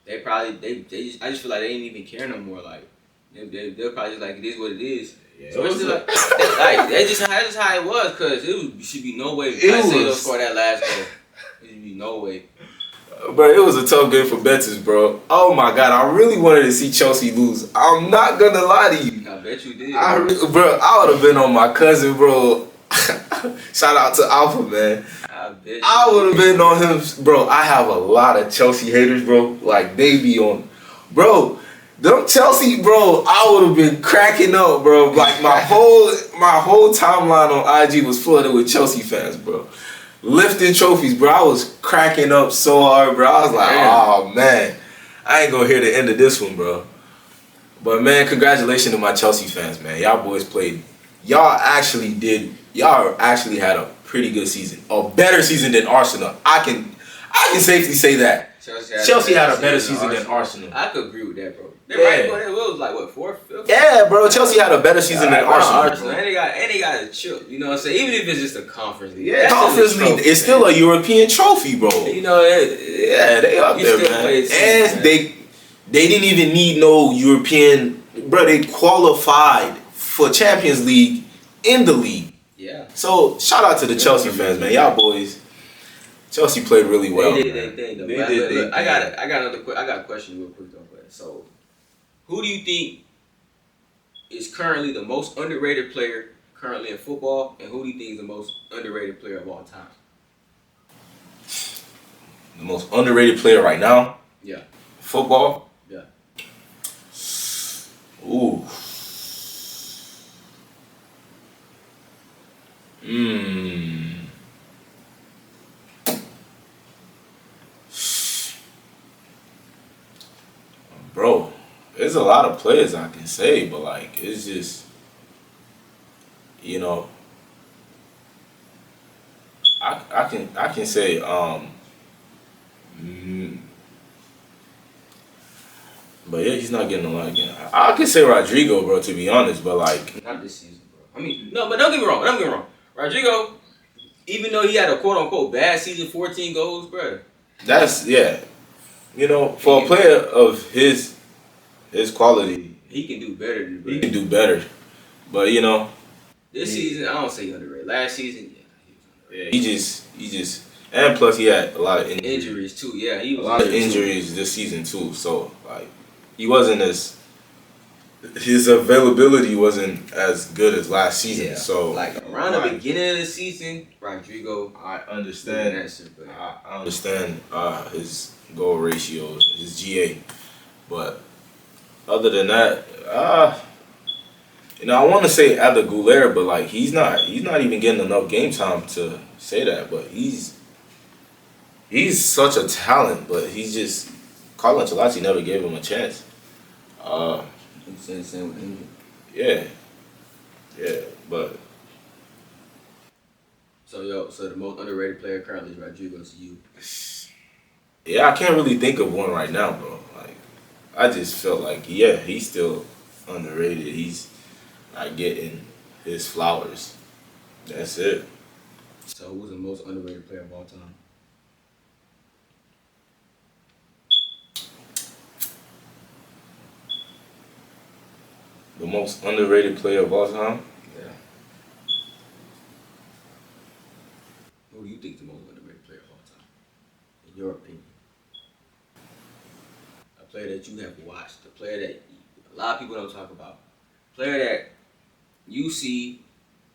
Speaker 2: I just feel like they ain't even care no more. Like they're probably just like it is what it is.
Speaker 1: Yeah,
Speaker 2: so it's just like that's just how it was, cause should be no way Caicedo score that last goal. There should be no way.
Speaker 1: Bro, it was a tough game for Betis, bro. Oh my God, I really wanted to see Chelsea lose. I'm not gonna lie to you.
Speaker 2: I bet you did.
Speaker 1: I would have been on my cousin, bro. Shout out to Alpha, man. I would have been on him, bro. I have a lot of Chelsea haters, bro. Like they be on, bro. Them Chelsea, bro. I would have been cracking up, bro. Like my whole timeline on IG was flooded with Chelsea fans, bro. Lifting trophies, bro. I was cracking up so hard, bro. I was like, oh man, I ain't gonna hear the end of this one, bro. But man, congratulations to my Chelsea fans, man. Y'all boys played. Y'all actually had a pretty good season. A better season than Arsenal. I can safely say that. Chelsea had a better season than Arsenal.
Speaker 2: I could agree with that, bro. Right, but it was like what, 4th, 5th?
Speaker 1: Yeah, bro. Chelsea had a better season than Arsenal.
Speaker 2: And they got a chill. You know what I'm saying? Even if it's just a conference league.
Speaker 1: Yeah, conference league. It's still a European trophy, bro.
Speaker 2: You know,
Speaker 1: they up there, man. And they didn't even need no European, bro. They qualified for Champions League in the league.
Speaker 2: Yeah.
Speaker 1: So shout out to the Chelsea fans, man. Y'all boys, Chelsea played really well.
Speaker 2: They did
Speaker 1: man.
Speaker 2: their thing though.
Speaker 1: They
Speaker 2: But
Speaker 1: did
Speaker 2: look,
Speaker 1: their
Speaker 2: look, I got I got a question real quick though. But so, who do you think is currently the most underrated player currently in football, and who do you think is the most underrated player of all time?
Speaker 1: The most underrated player right now,
Speaker 2: Yeah.
Speaker 1: football.
Speaker 2: Yeah.
Speaker 1: Ooh. Mmm. Bro, there's a lot of players I can say, but like it's just, you know, I can say mm, but yeah, he's not getting a lot again. I can say Rodrigo, bro, to be honest, but like
Speaker 2: Not this season, bro. I mean, no, but don't get me wrong. Don't get me wrong. Rodrigo, even though he had a quote unquote bad season, 14 goals, bro.
Speaker 1: that's yeah. You know, for a player of his quality,
Speaker 2: He can do better than
Speaker 1: he
Speaker 2: bro.
Speaker 1: can do better. But you know,
Speaker 2: This season, I don't say underrated. Last season, yeah, he was underrated.
Speaker 1: yeah, he just, and plus he had a lot of injuries.
Speaker 2: Injuries too, yeah, he
Speaker 1: A
Speaker 2: was
Speaker 1: lot of
Speaker 2: injured, too.
Speaker 1: injuries this season too. So like, he wasn't as his availability wasn't as good as last season.
Speaker 2: Yeah.
Speaker 1: So
Speaker 2: Like around the beginning of the season, Rodrigo
Speaker 1: I
Speaker 2: did
Speaker 1: understand.
Speaker 2: an answer, but
Speaker 1: I understand his goal ratios, his GA, but other than that, you know, I want to say Ada Goulet, but like he's not even getting enough game time to say that. But he's such a talent, but he's just Carlo Ancelotti never gave him a chance.
Speaker 2: I'm saying the same with him.
Speaker 1: Yeah, but
Speaker 2: So the most underrated player currently is Rodrigo to you.
Speaker 1: yeah, I can't really think of one right now, bro. Like I just felt like yeah, he's still underrated. He's not getting his flowers. That's it.
Speaker 2: So who's the most underrated player of all time?
Speaker 1: The most underrated player of all time.
Speaker 2: Yeah. Who do you think is the most underrated player of all time? In your opinion. A player that you have watched, a player that a lot of people don't talk about. A player that you see,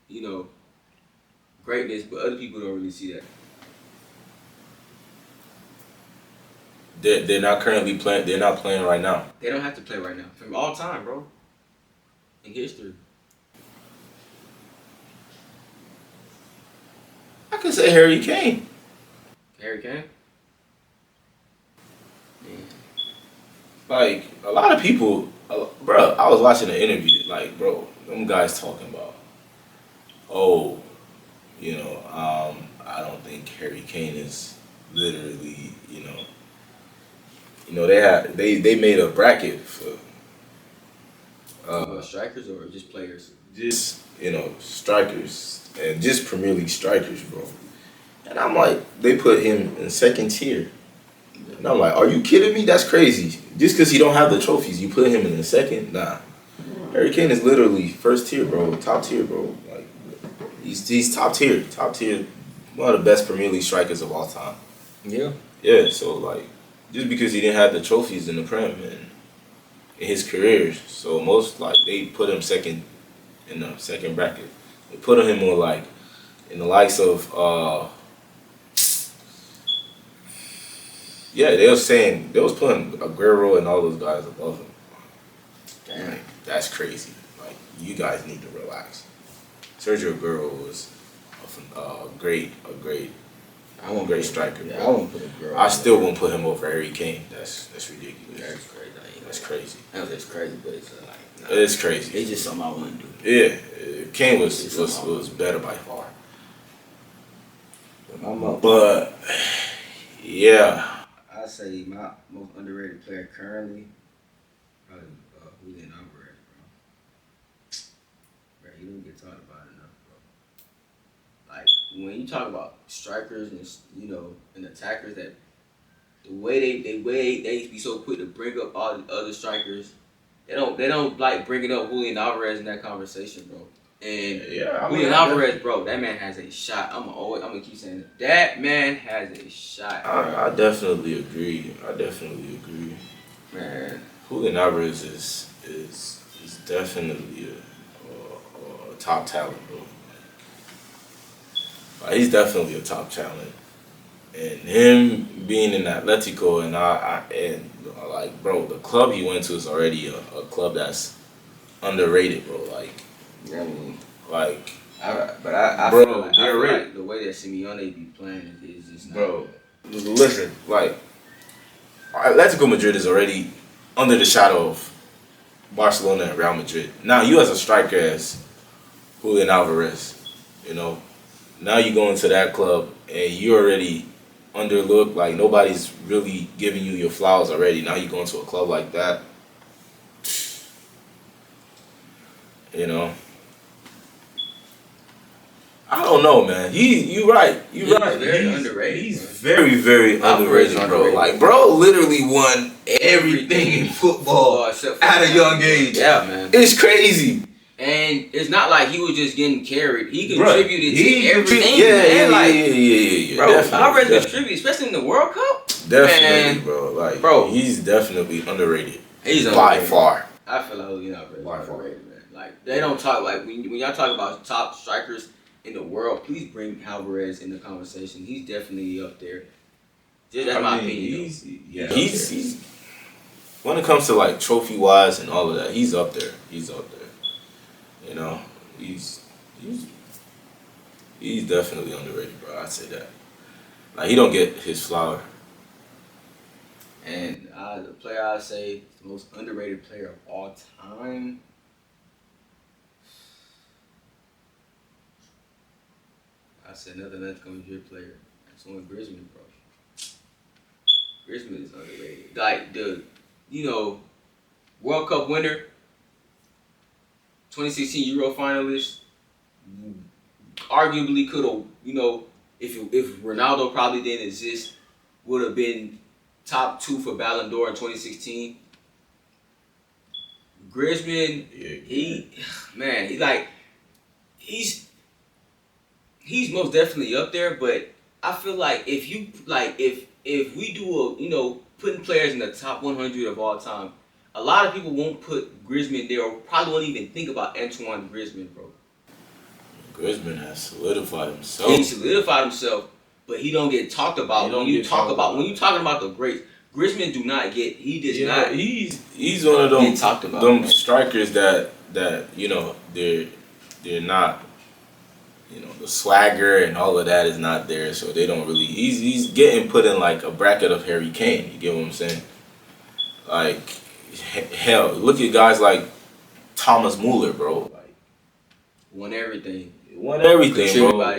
Speaker 2: you know, greatness, but other people don't really see that.
Speaker 1: They're not currently playing. They're not playing right now.
Speaker 2: They don't have to play right now. From all time, bro. In history.
Speaker 1: I could say Harry Kane.
Speaker 2: Harry Kane?
Speaker 1: Like a lot of people, bro. I was watching an interview. Like, bro, them guys talking about, oh, you know, I don't think Harry Kane is literally, they made a bracket for
Speaker 2: Strikers or just players?
Speaker 1: just strikers and just Premier League strikers, bro. And I'm like, they put him in second tier. And I'm like, are you kidding me? That's crazy. Just because he don't have the trophies, you put him in the second? Nah. Harry Kane is literally first tier, bro. Top tier, bro. Like, he's top tier. Top tier. One of the best Premier League strikers of all time.
Speaker 2: Yeah.
Speaker 1: Yeah, so, like, just because he didn't have the trophies in the Prem and in his career, so most, like, they put him second in the second bracket. They put him more, like, in the likes of, yeah, they was putting Aguero and all those guys above him.
Speaker 2: Damn.
Speaker 1: Like, that's crazy. Like, you guys need to relax. Sergio Aguero was a great
Speaker 2: I won't
Speaker 1: great striker.
Speaker 2: Yeah, I won't put a girl.
Speaker 1: I still won't put him over Harry Kane. That's ridiculous.
Speaker 2: That's crazy.
Speaker 1: That's crazy.
Speaker 2: That's crazy, but it's like
Speaker 1: It's crazy.
Speaker 2: it's just something I wouldn't do.
Speaker 1: Yeah, Kane was better by far.
Speaker 2: I'm up.
Speaker 1: But yeah,
Speaker 2: I say my most underrated player currently, probably Julian Alvarez, bro. Bro, he don't get talked about enough, bro. Like when you talk about strikers and and attackers, that the way they be so quick to bring up all the other strikers, they don't like bringing up Julian Alvarez in that conversation, bro. And
Speaker 1: Yeah, I mean,
Speaker 2: Julian Alvarez, bro, that man has a shot. I'm gonna keep saying it. That man has a shot.
Speaker 1: I definitely agree.
Speaker 2: Man,
Speaker 1: Julian Alvarez is definitely a top talent, bro. Like, he's definitely a top talent, and him being in Atletico and like, bro, the club he went to is already a club that's underrated, bro. Like,
Speaker 2: I mean,
Speaker 1: like,
Speaker 2: I
Speaker 1: bro,
Speaker 2: feel like,
Speaker 1: they're right.
Speaker 2: like the way that Simeone be playing is just not
Speaker 1: Bro,
Speaker 2: good.
Speaker 1: listen, like, Atletico Madrid is already under the shadow of Barcelona and Real Madrid. Now you as a striker as Julian Alvarez, you know, now you go into that club and you already underlooked, like nobody's really giving you your flowers already. Now you go into a club like that, you know. I don't know, man. You right.
Speaker 2: He's very underrated,
Speaker 1: He's
Speaker 2: bro.
Speaker 1: very, very
Speaker 2: Alvarez
Speaker 1: underrated, bro.
Speaker 2: underrated.
Speaker 1: Like, bro, literally won everything in football
Speaker 2: except for
Speaker 1: at a young age.
Speaker 2: Yeah, man.
Speaker 1: It's crazy.
Speaker 2: And it's not like he was just getting carried. He
Speaker 1: Bruh,
Speaker 2: contributed to everything,
Speaker 1: Yeah,
Speaker 2: man. Like,
Speaker 1: yeah.
Speaker 2: bro,
Speaker 1: Definitely,
Speaker 2: Alvarez
Speaker 1: definitely.
Speaker 2: contributed, especially in the World Cup.
Speaker 1: Definitely,
Speaker 2: Man.
Speaker 1: bro. Like,
Speaker 2: Bro.
Speaker 1: he's definitely underrated.
Speaker 2: He's
Speaker 1: by
Speaker 2: underrated.
Speaker 1: far.
Speaker 2: I feel like Julian Alvarez
Speaker 1: By
Speaker 2: is
Speaker 1: far.
Speaker 2: underrated, man. Like, they don't talk, like, when y'all talk about top strikers in the world, please bring Alvarez in the conversation. He's definitely up there. Just, that's my opinion.
Speaker 1: He's when it comes to like trophy wise and all of that, he's up there. You know, he's definitely underrated, bro. I'd say that. Like, he don't get his flower.
Speaker 2: And the player I say the most underrated player of all time. I said nothing that's gonna be a player. That's one Griezmann, bro. Griezmann is underrated. Like the, World Cup winner, 2016 Euro finalist, arguably could have, if Ronaldo probably didn't exist, would have been top 2 for Ballon d'Or in 2016. Griezmann, he's most definitely up there, but I feel like if we do putting players in the top 100 of all time, a lot of people won't put Griezmann there or probably won't even think about Antoine Griezmann, bro.
Speaker 1: Griezmann has solidified himself.
Speaker 2: He solidified himself, but he don't get talked about when you talking about the greats. Griezmann does not.
Speaker 1: He's one of them
Speaker 2: get talked about,
Speaker 1: them
Speaker 2: man.
Speaker 1: strikers that they're not, the swagger and all of that is not there, so they don't really. He's getting put in like a bracket of Harry Kane. You get what I'm saying? Like, hell, look at guys like Thomas Muller, bro. Like,
Speaker 2: Won everything,
Speaker 1: bro.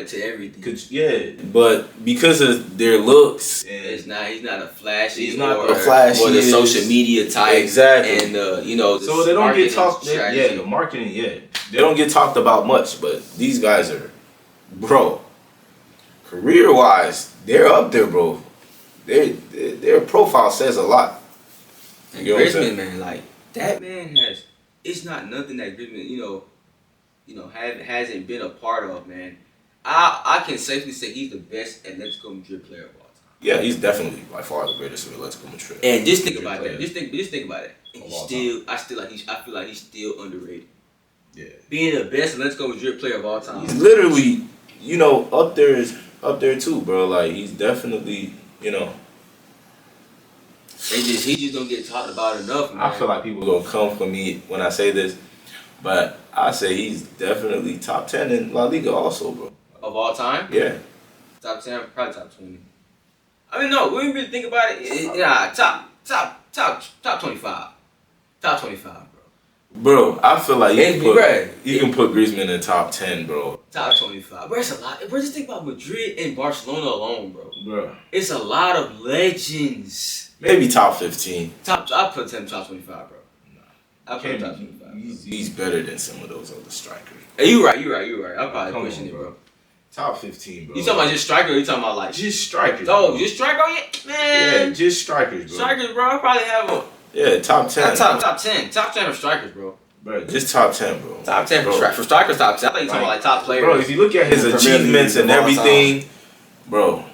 Speaker 2: to everything.
Speaker 1: But because of their looks,
Speaker 2: He's not a flashy.
Speaker 1: He's not
Speaker 2: or
Speaker 1: the flashy.
Speaker 2: or the social media type.
Speaker 1: Exactly.
Speaker 2: And the
Speaker 1: so they don't get talked.
Speaker 2: strategy.
Speaker 1: The marketing, they don't get talked about much. But these guys are, bro, career wise, they're up there, bro. Their profile says a lot.
Speaker 2: And
Speaker 1: You know what I'm saying?
Speaker 2: Griezmann, man, like that man has. It's not nothing that Griezmann, hasn't been a part of, man. I can safely say he's the best Atletico Madrid player of all time.
Speaker 1: Yeah, he's definitely by far the greatest of Atletico Madrid.
Speaker 2: And just think
Speaker 1: Madrid
Speaker 2: about that.
Speaker 1: player.
Speaker 2: Just think about it. And
Speaker 1: Of all
Speaker 2: I feel like he's still underrated.
Speaker 1: Yeah,
Speaker 2: Being the best Atletico Madrid player of all time.
Speaker 1: he's literally, up there too, bro. Like, he's definitely,
Speaker 2: He just don't get talked about enough, man.
Speaker 1: I feel like people gonna come for me when I say this, but I say he's definitely top 10 in La Liga also, bro.
Speaker 2: Of all time,
Speaker 1: Yeah.
Speaker 2: top 10, probably top 20. I mean, no, when you really think about it, top 25, top 25, bro.
Speaker 1: Bro, I feel like
Speaker 2: Right.
Speaker 1: you can put Griezmann in top 10, bro.
Speaker 2: Top 25, bro. It's a lot. Bro, just think about Madrid and Barcelona alone, bro.
Speaker 1: Bro.
Speaker 2: It's a lot of legends.
Speaker 1: Maybe top 15.
Speaker 2: I put him top 25, bro. I put him top 25.
Speaker 1: He's better than some of those other strikers.
Speaker 2: Hey, you right. I'm probably
Speaker 1: Come
Speaker 2: pushing
Speaker 1: on,
Speaker 2: it, bro.
Speaker 1: Top 15, bro.
Speaker 2: You talking about just striker or you talking about like...
Speaker 1: just strikers?
Speaker 2: Oh,
Speaker 1: bro.
Speaker 2: just striker? Yeah, man.
Speaker 1: Yeah, just strikers, bro.
Speaker 2: Strikers, bro. I probably have a...
Speaker 1: Yeah, top 10.
Speaker 2: Top 10. Top 10 of strikers, bro.
Speaker 1: Bro, just top 10, bro.
Speaker 2: Top 10
Speaker 1: bro.
Speaker 2: for strikers, top 10. I thought you talking about like top players.
Speaker 1: Bro, if you look at his
Speaker 4: Premier
Speaker 1: achievements
Speaker 4: League
Speaker 1: and
Speaker 4: of all
Speaker 1: everything, bro.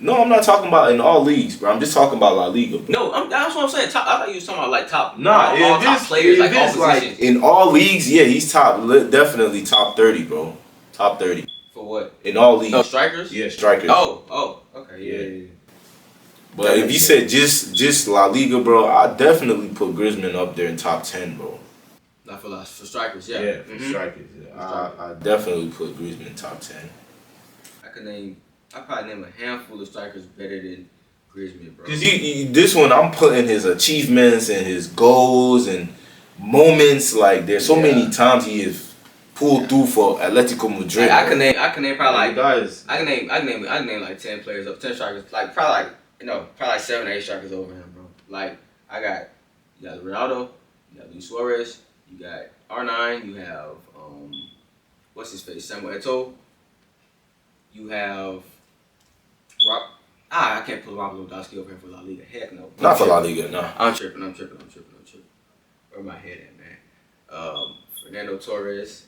Speaker 1: No, I'm not talking about in all leagues, bro. I'm just talking about La Liga, bro.
Speaker 2: No, that's what I'm saying. Top, I thought you was talking about like top,
Speaker 1: Nah,
Speaker 2: all top players, like all positions.
Speaker 1: in all leagues, yeah, he's definitely top 30, bro. Top 30
Speaker 2: For what?
Speaker 1: in all leagues.
Speaker 2: No, strikers?
Speaker 1: Yeah, strikers.
Speaker 2: Okay, yeah.
Speaker 1: But if you said just La Liga, bro, I definitely put Griezmann up there in top 10, bro.
Speaker 2: Not for strikers, yeah.
Speaker 1: Yeah, for strikers. Yeah. I definitely put Griezmann in top 10.
Speaker 2: I probably name a handful of strikers better than Griezmann, bro.
Speaker 1: Cause this one, I'm putting his achievements and his goals and moments. Like there's so many times he has pulled through for Atletico Madrid.
Speaker 2: Like, I can name probably like
Speaker 1: guys.
Speaker 2: I can name like 10 players up, 10 strikers. Like probably like 7 or 8 strikers over him, bro. Like you got Ronaldo, you got Luis Suarez, you got R9, you have what's his face, Samuel Eto'o. You have I can't put Robert Lewandowski over here for La Liga. Heck no.
Speaker 1: Not for La Liga, no.
Speaker 2: I'm tripping. Where my head at, man? Fernando Torres.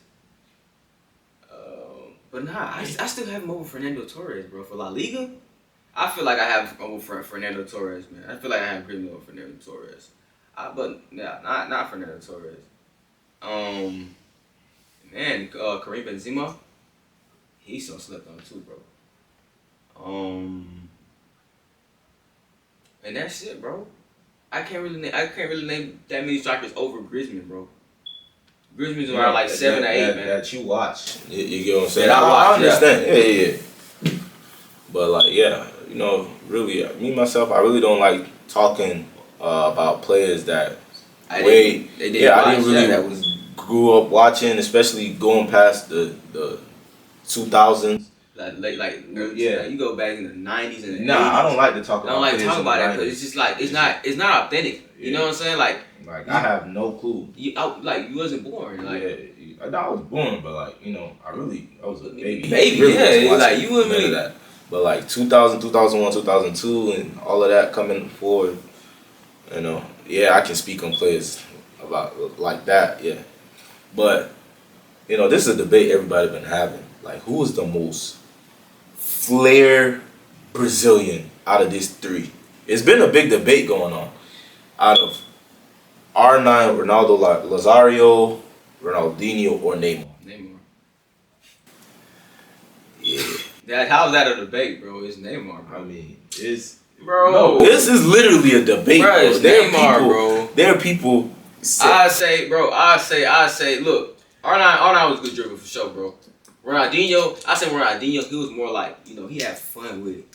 Speaker 2: But nah, I still have him over Fernando Torres, bro. For La Liga, I feel like I have over Fernando Torres, man. I feel like I have Griezmann over Fernando Torres. But yeah, not Fernando Torres. Man, Karim Benzema, he's so slept on too, bro. And that's it, bro. I can't really name that many strikers over Griezmann, bro. Griezmann's around like 7 or 8, man.
Speaker 1: That you watch. You get what I'm saying?
Speaker 2: That I watch,
Speaker 1: I understand. Yeah. But like, yeah, really, me myself, I really don't like talking about players that I didn't really grew up watching, especially going past the 2000s.
Speaker 2: You go back in the 90s and the 80s.
Speaker 1: I don't like to talk about.
Speaker 2: I don't like to talk about that because it's just like it's not authentic. You know what I'm saying? Like
Speaker 1: I have no clue.
Speaker 2: You wasn't born. Like
Speaker 1: I was born, but like I was a baby.
Speaker 2: Like you wouldn't really
Speaker 1: that. But like 2000, 2001, 2002, and all of that coming forward, I can speak on players about like that, yeah. But this is a debate everybody been having. Like, who is the most flair Brazilian out of these three? It's been a big debate going on. Out of R9, Ronaldo Nazario, Ronaldinho, or Neymar. Yeah.
Speaker 2: How's that a debate, bro? It's Neymar, bro.
Speaker 1: I mean, it's...
Speaker 2: Bro.
Speaker 1: No, this is literally a debate, bro.
Speaker 2: It's Neymar, bro.
Speaker 1: There are people...
Speaker 2: I say, look, R9 was a good dribbler for sure, bro. Ronaldinho, he was more like, he had fun with it.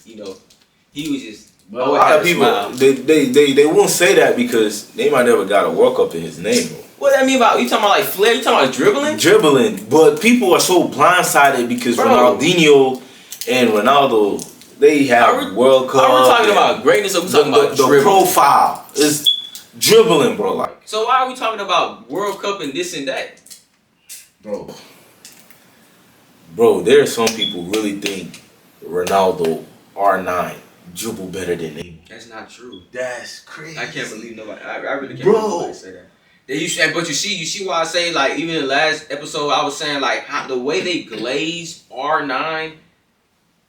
Speaker 2: He was just...
Speaker 1: But a lot of people, they won't say that because Neymar never got a World Cup in his name, bro.
Speaker 2: What that mean about, you talking about like flair? You talking about dribbling?
Speaker 1: Dribbling, but people are so blindsided because Ronaldinho and Ronaldo, they have World Cup.
Speaker 2: Are we talking about greatness or we talking about dribbling?
Speaker 1: The profile is dribbling, bro. Like,
Speaker 2: so why are we talking about World Cup and this and that?
Speaker 1: Bro, there are some people really think Ronaldo R9 dribble better than Neymar.
Speaker 2: That's not true.
Speaker 1: That's crazy.
Speaker 2: I can't believe nobody. I really can't believe nobody say that. But you see why I say, like, even in the last episode I was saying, like, how the way they glaze R9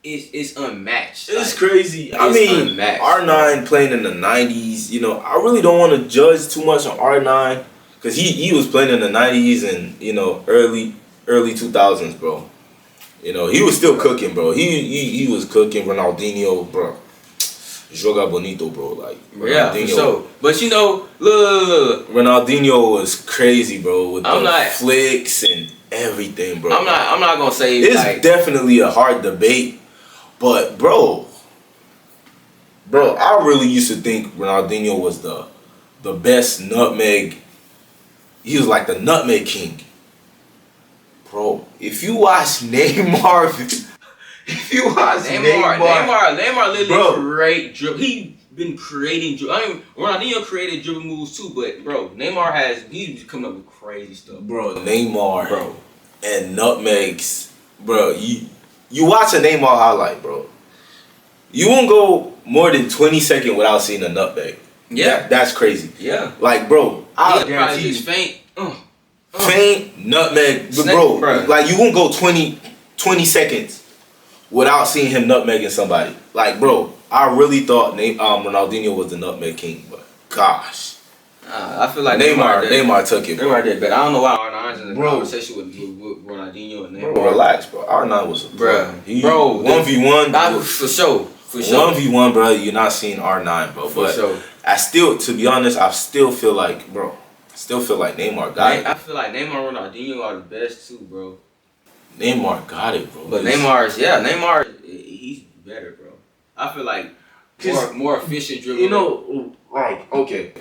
Speaker 2: is unmatched.
Speaker 1: It's crazy. I mean, unmatched. R9 playing in the 90s, I really don't want to judge too much on R9 because he was playing in the 90s and early 2000s, bro. He was still cooking, bro. He was cooking. Ronaldinho, bro. Joga bonito, bro. Like,
Speaker 2: yeah, for sure. But look.
Speaker 1: Ronaldinho was crazy, bro, with the flicks and everything, bro.
Speaker 2: I'm not gonna say
Speaker 1: it's definitely a hard debate, but bro, I really used to think Ronaldinho was the best nutmeg. He was like the nutmeg king, bro. If you watch Neymar.
Speaker 2: Neymar literally great dribble. He been creating dribble. Ronaldinho created dribble moves too, but bro, he's coming up with crazy stuff.
Speaker 1: Bro, Neymar, and nutmegs, bro. You watch a Neymar highlight, bro. You won't go more than 20 seconds without seeing a nutmeg.
Speaker 2: Yeah.
Speaker 1: That's crazy.
Speaker 2: Yeah.
Speaker 1: Like, bro, I
Speaker 2: He'll probably
Speaker 1: guarantee
Speaker 2: just
Speaker 1: you.
Speaker 2: faint.
Speaker 1: Faint, nutmeg, but
Speaker 2: Snake,
Speaker 1: bro,
Speaker 2: bruh.
Speaker 1: like you won't go 20 seconds without seeing him nutmegging somebody. Like, bro, I really thought Ronaldinho was the nutmeg king, but gosh,
Speaker 2: I feel like
Speaker 1: Neymar took it, bro.
Speaker 2: Neymar did better. I don't know why R9's in the
Speaker 1: Bro.
Speaker 2: conversation with Ronaldinho and Neymar.
Speaker 1: Bro, relax, bro. R9 was a
Speaker 2: Bruh.
Speaker 1: bro. 1v1,
Speaker 2: For sure. For sure.
Speaker 1: 1v1, bro. You're not seeing R9, bro.
Speaker 2: For
Speaker 1: But
Speaker 2: sure.
Speaker 1: I still, to be honest, I still feel like, bro. Still feel like Neymar got it.
Speaker 2: I feel like Neymar and Ronaldinho are the best too, bro.
Speaker 1: Neymar got it, bro.
Speaker 2: But Neymar, he's better, bro. I feel like more efficient dribbling.
Speaker 1: You know, like, okay.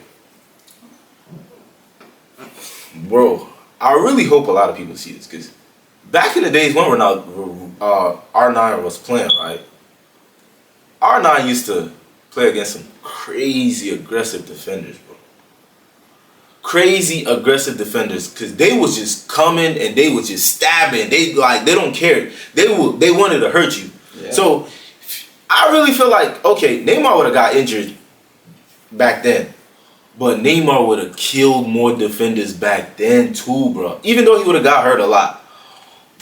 Speaker 1: Bro, I really hope a lot of people see this because back in the days when R9 was playing, right? R9 used to play against some crazy aggressive defenders, bro. Crazy aggressive defenders because they was just coming and they was just stabbing. They don't care. They wanted to hurt you.
Speaker 2: Yeah.
Speaker 1: So I really feel like, okay, Neymar would have got injured back then. But Neymar would have killed more defenders back then too, bro. Even though he would have got hurt a lot.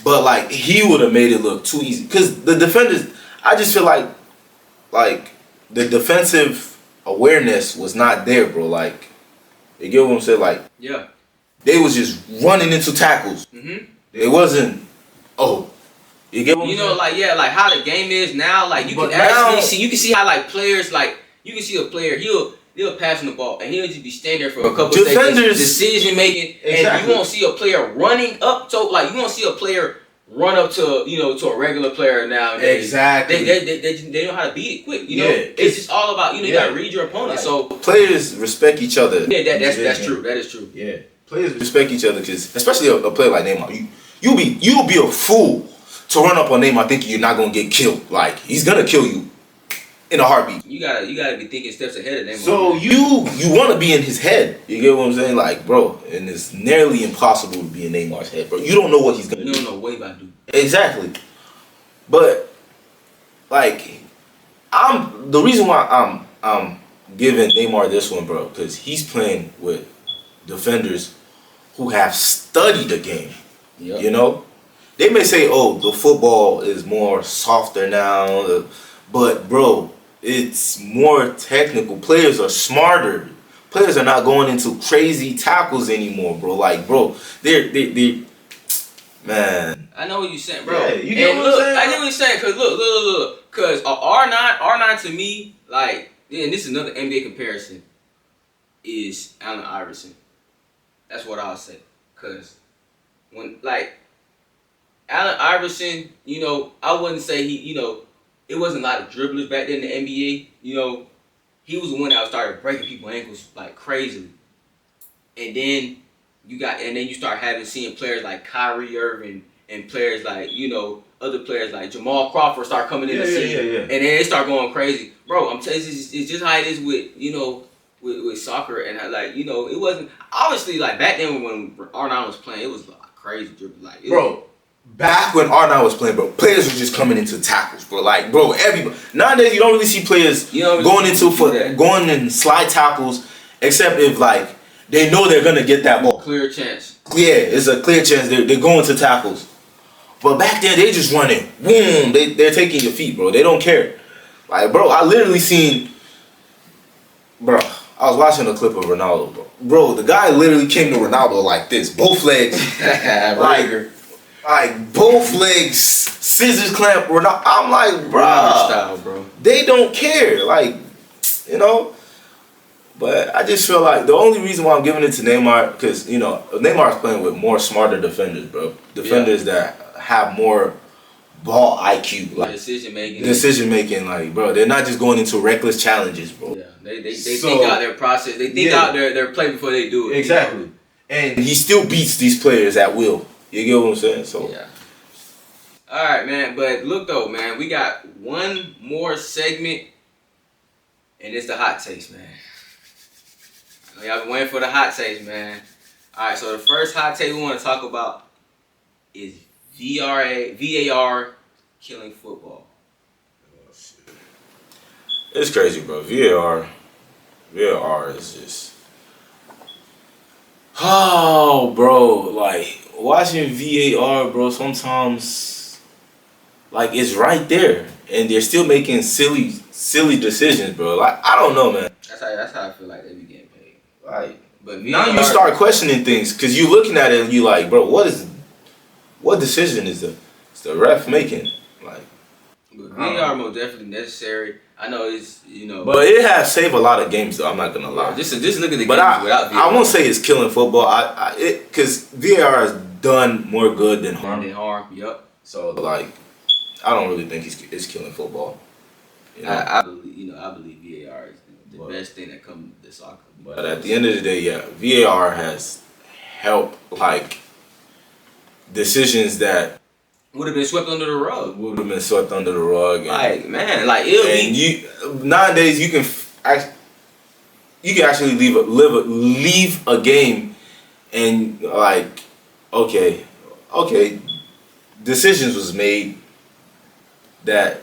Speaker 1: But, like, he would have made it look too easy. Because the defenders, I just feel like the defensive awareness was not there, bro. Like, you get what I'm saying? Like,
Speaker 2: Yeah.
Speaker 1: they was just running into tackles.
Speaker 2: Mhm.
Speaker 1: It wasn't, you get what I'm
Speaker 2: You
Speaker 1: saying?
Speaker 2: know, like how the game is now. Like you
Speaker 1: But
Speaker 2: can actually
Speaker 1: now-
Speaker 2: see. You can see how like players like you can see a player. He'll pass him the ball and he'll just be standing there for a couple
Speaker 1: Defenders-
Speaker 2: seconds, decision making, and
Speaker 1: Exactly.
Speaker 2: you won't see a player running up. So like you won't see a player run up to to a regular player nowadays.
Speaker 1: Exactly.
Speaker 2: They know how to beat it quick. You know,
Speaker 1: Yeah.
Speaker 2: it's just all about you
Speaker 1: Yeah.
Speaker 2: gotta read your opponent.
Speaker 1: Right.
Speaker 2: So
Speaker 1: Players respect each other.
Speaker 2: yeah, that's true. That is true.
Speaker 1: Yeah, players respect each other because, especially a player like Neymar, you'll be a fool to run up on Neymar thinking you're not gonna get killed. Like he's gonna kill you in a heartbeat.
Speaker 2: You gotta be thinking steps ahead of them.
Speaker 1: So you want to be in his head. You get what I'm saying? Like, bro, and it's nearly impossible to be in Neymar's head, bro. You don't know what he's gonna
Speaker 2: you
Speaker 1: do.
Speaker 2: don't know what about to do.
Speaker 1: Exactly. But like, the reason why I'm giving Neymar this one, bro, because he's playing with defenders who have studied the game.
Speaker 2: Yep.
Speaker 1: You know, they may say, "Oh, the football is more softer now," but bro, it's more technical. Players are smarter. Players are not going into crazy tackles anymore, bro. Like, bro, they're man.
Speaker 2: I know what you're saying, bro.
Speaker 1: Yeah, you get
Speaker 2: And
Speaker 1: what I'm
Speaker 2: look,
Speaker 1: saying?
Speaker 2: I get what you're saying, cause look, cause R9 to me, like, and this is another NBA comparison, is Allen Iverson. That's what I'll say, cause when like Allen Iverson, I wouldn't say it wasn't a lot of dribblers back then in the NBA. He was the one that started breaking people's ankles like crazily, and then you start seeing players like Kyrie Irving and players like other players like Jamal Crawford start coming in the scene, and then they start going crazy, bro. I'm telling you, it's just how it is with soccer, and it wasn't obviously like back then when R9 was playing, it was like crazy dribble, like
Speaker 1: Bro, back when R9 was playing, bro, players were just coming into tackles, bro. Like, bro, everybody. Nowadays, you don't really see players going in slide tackles, except if like they know they're gonna get that ball.
Speaker 2: clear chance.
Speaker 1: Yeah, it's a clear chance they're going to tackles. But back then, they just running. Boom, they're taking your feet, bro. They don't care. Like, bro, I literally seen. Bro, I was watching a clip of Ronaldo, bro. Bro, the guy literally came to Ronaldo like this, both legs. Like both legs, scissors clamp. Ronaldo. I'm like, bro,
Speaker 2: Style, bro.
Speaker 1: they don't care. Like, But I just feel like the only reason why I'm giving it to Neymar, because Neymar's playing with more smarter defenders, bro. Defenders that have more ball IQ, like
Speaker 2: Decision making,
Speaker 1: like, bro. They're not just going into reckless challenges, bro.
Speaker 2: Yeah, they think out their process. They think out their play before they do it.
Speaker 1: Exactly. And he still beats these players at will. You get what I'm saying? So
Speaker 2: Yeah. All right, man. But look though, man, we got one more segment, and it's the hot takes, man. I know y'all been waiting for the hot takes, man. All right, so the first hot take we want to talk about is VAR killing football.
Speaker 1: it's crazy, bro. VAR VAR is just. Oh, bro, like watching VAR, bro. Sometimes, like it's right there, and they're still making silly decisions, bro. Like I don't know, man.
Speaker 2: That's how I feel like they be getting paid.
Speaker 1: Like
Speaker 2: But
Speaker 1: now
Speaker 2: VAR,
Speaker 1: you start questioning things because you looking at it and you like, bro, what decision is the ref making? Like,
Speaker 2: but VAR most definitely necessary. I know it's
Speaker 1: but it has saved a lot of games, though. I'm not gonna lie.
Speaker 2: just look at the
Speaker 1: But
Speaker 2: games without VAR.
Speaker 1: I won't say it's killing football. Because VAR has done more good than
Speaker 2: harm
Speaker 1: harm.
Speaker 2: and harm. Yep.
Speaker 1: So like, I don't really think it's killing football. You know?
Speaker 2: I believe I believe VAR is the best thing that comes to soccer.
Speaker 1: But at the end of the day, yeah, VAR has helped like decisions that
Speaker 2: would have been swept under the rug.
Speaker 1: would have been swept under the rug. And,
Speaker 2: Like man, like it'll
Speaker 1: and
Speaker 2: be.
Speaker 1: you nowadays you can actually leave a game and like okay decisions was made that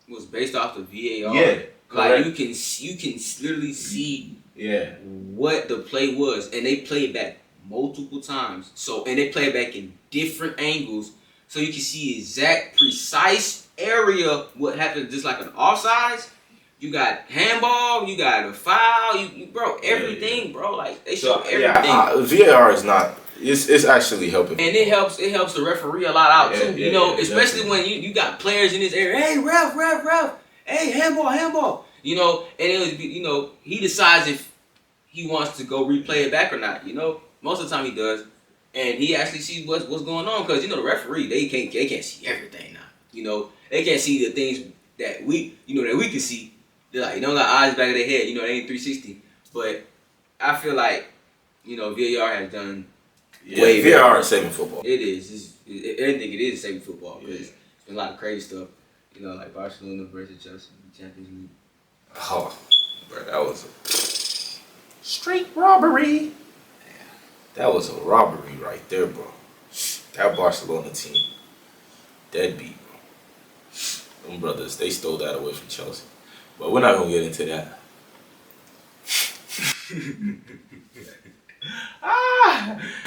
Speaker 2: Was based off the VAR.
Speaker 1: Yeah,
Speaker 2: like
Speaker 1: correct.
Speaker 2: you can literally see
Speaker 1: yeah
Speaker 2: what the play was, and they play it back multiple times. So and they play it back in different angles, so you can see exact precise area what happened. Just like an offsides, you got handball, you got a foul, you bro everything, bro. Like they show everything.
Speaker 1: VAR is not it's actually helping
Speaker 2: And it helps the referee a lot out too.
Speaker 1: Yeah,
Speaker 2: Especially when you got players in this area. Hey, ref. Hey, handball. And it was he decides if he wants to go replay it back or not. Most of the time he does, and he actually sees what's going on because the referee they can't see everything now. They can't see the things that we can see. They're like they don't got eyes back of their head. They ain't 360. But I feel like VAR has done.
Speaker 1: way VAR is saving football.
Speaker 2: It is. I think it is saving football because it's been a lot of crazy stuff. Like Barcelona versus Chelsea in the Champions League.
Speaker 1: Oh, bro, that was a straight robbery. That was a robbery right there, bro. That Barcelona team, deadbeat, bro. Them brothers, they stole that away from Chelsea. But we're not gonna get into that.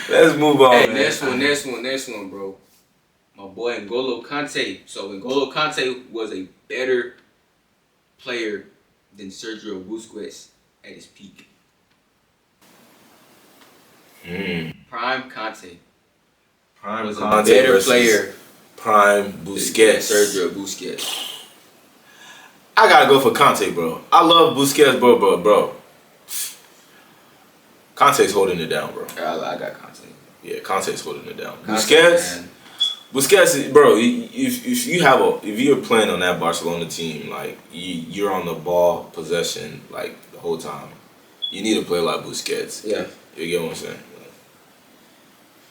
Speaker 1: Let's move on.
Speaker 2: Hey,
Speaker 1: man.
Speaker 2: next one, bro. My boy N'Golo Kante. So N'Golo Kante was a better player than Sergio Busquets at his peak. Prime Kante
Speaker 1: Prime
Speaker 2: was a
Speaker 1: Conte
Speaker 2: better
Speaker 1: versus
Speaker 2: player
Speaker 1: Prime
Speaker 2: than
Speaker 1: Busquets.
Speaker 2: Sergio Busquets.
Speaker 1: I gotta go for Conte, bro. I love Busquets, bro. Conte's holding it down, bro.
Speaker 2: I got Kante.
Speaker 1: Yeah, Conte's holding it down.
Speaker 2: Kante,
Speaker 1: Busquets, bro. If you're playing on that Barcelona team, like you're on the ball possession like the whole time. You need to play like Busquets.
Speaker 2: Yeah.
Speaker 1: You get what I'm saying?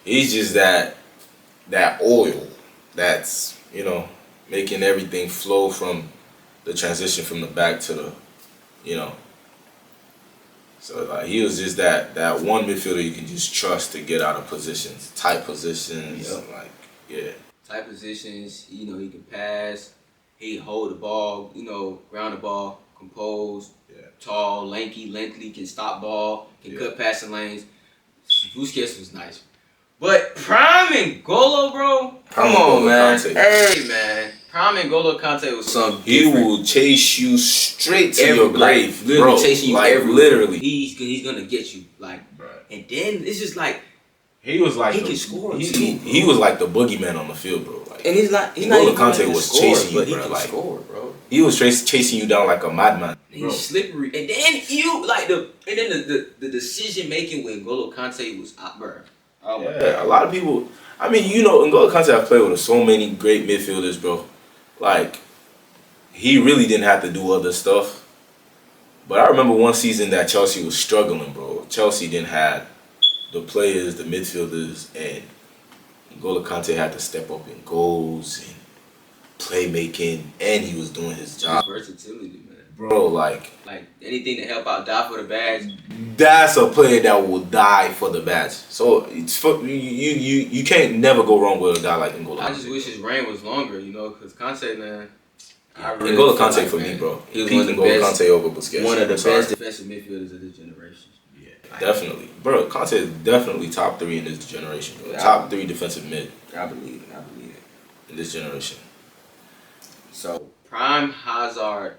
Speaker 1: He's just that oil that's making everything flow from the transition from the back to the So like he was just that one midfielder you can just trust to get out of positions, tight positions,
Speaker 2: Tight positions, he can pass, he hold the ball, ground the ball, composed, tall, lengthy, can stop ball, can cut passing lanes. Busquets was nice. But Prime N'Golo, bro, come on, man.
Speaker 1: Kante.
Speaker 2: Hey, man. Prime N'Golo Kante was something
Speaker 1: He
Speaker 2: different.
Speaker 1: will chase you straight to your grave,
Speaker 2: literally
Speaker 1: bro.
Speaker 2: chasing you
Speaker 1: like
Speaker 2: everywhere.
Speaker 1: literally.
Speaker 2: He's gonna get you, and then it's just like
Speaker 1: He was like
Speaker 2: he can score too.
Speaker 1: He was like the boogeyman on the field, bro. Like,
Speaker 2: and he's not
Speaker 1: N'Golo
Speaker 2: even
Speaker 1: Kante
Speaker 2: gonna
Speaker 1: was
Speaker 2: score,
Speaker 1: chasing you,
Speaker 2: but he
Speaker 1: bro,
Speaker 2: can
Speaker 1: like-
Speaker 2: score, bro.
Speaker 1: he was chasing you down like a madman.
Speaker 2: He's
Speaker 1: Bro.
Speaker 2: slippery, and then the decision making when N'Golo Kante was out, bro. Oh my
Speaker 1: Yeah, a lot of people. I mean, N'Golo Kante have played with so many great midfielders, bro. Like, he really didn't have to do other stuff. But I remember one season that Chelsea was struggling, bro. Chelsea didn't have the players, the midfielders, and N'Golo Kante had to step up in goals and playmaking, and he was doing his job.
Speaker 2: versatility, man.
Speaker 1: Bro, like,
Speaker 2: Like anything to help out, die for the badge.
Speaker 1: that's a player that will die for the badge. So it's you can't never go wrong with a guy like N'Golo.
Speaker 2: I just wish his reign was longer, because Kante, man, I
Speaker 1: And
Speaker 2: really
Speaker 1: N'Golo
Speaker 2: feel
Speaker 1: Kante
Speaker 2: like,
Speaker 1: for
Speaker 2: man,
Speaker 1: me, bro.
Speaker 2: he was
Speaker 1: Peak
Speaker 2: one of the
Speaker 1: N'Golo
Speaker 2: best,
Speaker 1: Kante over Busquets.
Speaker 2: one of the
Speaker 1: I'm sorry.
Speaker 2: best defensive midfielders of this generation.
Speaker 1: Yeah, definitely, bro. Kante is definitely top 3 in this generation, bro.
Speaker 2: Yeah,
Speaker 1: Top 3 defensive mid
Speaker 2: I believe it. I believe it.
Speaker 1: in this generation.
Speaker 2: So prime Hazard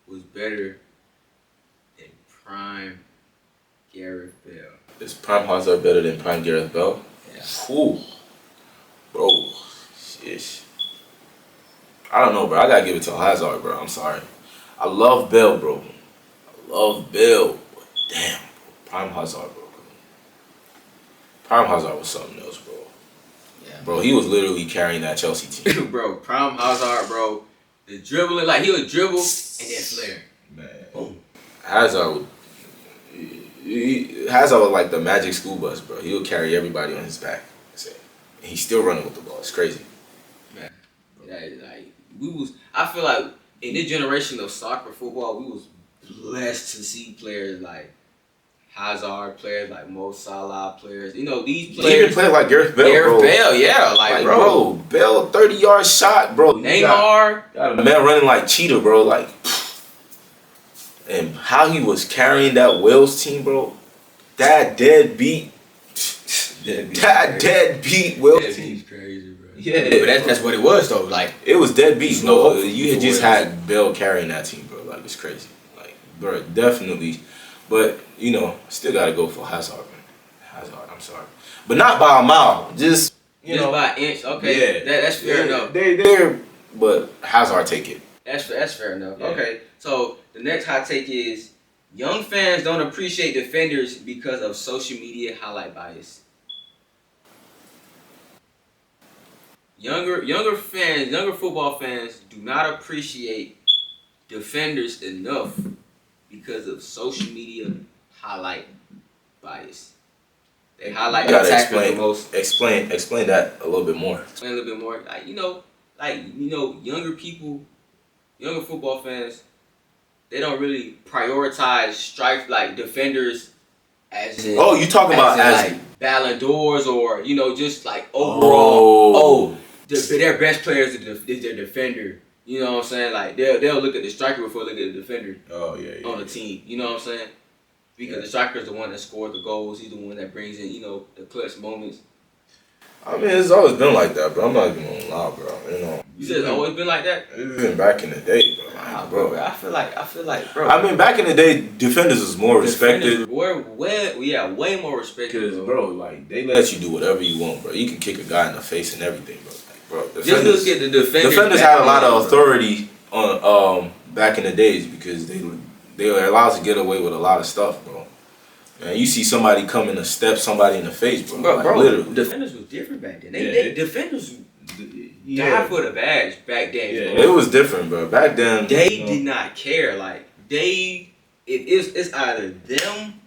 Speaker 2: was better than prime Gareth Bale.
Speaker 1: Is Prime Hazard better than Prime Gareth Bale?
Speaker 2: Yeah.
Speaker 1: Ooh, bro. Sheesh. I don't know, bro. I gotta give it to Hazard, bro. I'm sorry. I love Bale, bro. I love Bale. But damn, bro. Prime Hazard, bro. Prime Hazard was something else, bro.
Speaker 2: Yeah.
Speaker 1: Bro, he was literally carrying that Chelsea team.
Speaker 2: Bro, prime Hazard, bro. The dribbling, like he would dribble and then flare.
Speaker 1: Man.
Speaker 2: Boom.
Speaker 1: Hazard would. Hazard was like the magic school bus, bro. He would carry everybody on his back. That's it. And he's still running with the ball. It's crazy.
Speaker 2: Man, I feel like in this generation of soccer football, we was blessed to see players like Hazard, players like Mo Salah, players. You know, these
Speaker 1: He even
Speaker 2: players.
Speaker 1: played like Gareth Bale,
Speaker 2: Gareth
Speaker 1: bro.
Speaker 2: Bale, yeah,
Speaker 1: Like, bro, Bale 30-yard shot, bro.
Speaker 2: Neymar.
Speaker 1: Got a man running like cheetah, bro. Like, and how he was carrying that Wales team, bro. That deadbeat Wales team.
Speaker 2: He's crazy, bro.
Speaker 1: Yeah,
Speaker 2: But that's what it was though. Like
Speaker 1: It was deadbeat.
Speaker 2: No
Speaker 1: No,
Speaker 2: hope
Speaker 1: you had
Speaker 2: for
Speaker 1: just
Speaker 2: Wales.
Speaker 1: had Bale carrying that team, bro. Like, it's crazy. Like, bro, definitely. But, you know, still got to go for Hazard, man. Hazard, I'm sorry. But not by a mile. Just, you
Speaker 2: just
Speaker 1: know.
Speaker 2: by an inch. Okay,
Speaker 1: Yeah.
Speaker 2: that's fair enough.
Speaker 1: They're, but Hazard take it.
Speaker 2: That's fair enough.
Speaker 1: Yeah.
Speaker 2: Okay, so the next hot take is young fans don't appreciate defenders because of social media highlight bias. Younger football fans do not appreciate defenders enough because of social media highlight bias. They highlight
Speaker 1: You
Speaker 2: the
Speaker 1: gotta
Speaker 2: attacker the most.
Speaker 1: explain that a little bit more.
Speaker 2: Explain a little bit more. Younger people, younger football fans, they don't really prioritize defenders as in,
Speaker 1: Oh, you talking about as
Speaker 2: like Ballon d'Ors or just like overall. Their best players is their defender. You know what I'm saying? Like they'll look at the striker before they look at the defender
Speaker 1: Oh yeah.
Speaker 2: on the team. You know what I'm saying? Because the striker is the one that scores the goals. He's the one that brings in the clutch moments.
Speaker 1: I mean, it's always been like that, bro. I'm not even gonna lie, bro. You know.
Speaker 2: You said it's always been like that.
Speaker 1: It's been back in the day, bro.
Speaker 2: Nah,
Speaker 1: Bro.
Speaker 2: I feel like, bro.
Speaker 1: I mean, back in the day, defenders was more respected.
Speaker 2: Way more respected.
Speaker 1: Because, bro, like, they let you do whatever you want, bro. You can kick a guy in the face and everything, bro. Like, bro,
Speaker 2: Just look at the defenders.
Speaker 1: defenders
Speaker 2: back
Speaker 1: had a lot
Speaker 2: then,
Speaker 1: of authority on back in the days because they were allowed to get away with a lot of stuff, bro. Man, you see somebody coming to step somebody in the face, bro. Like, literally.
Speaker 2: Defenders was different back then. Defenders
Speaker 1: Yeah.
Speaker 2: died for the badge back then.
Speaker 1: Yeah,
Speaker 2: bro.
Speaker 1: it was different, bro. Back then,
Speaker 2: They did not care. Like it's either them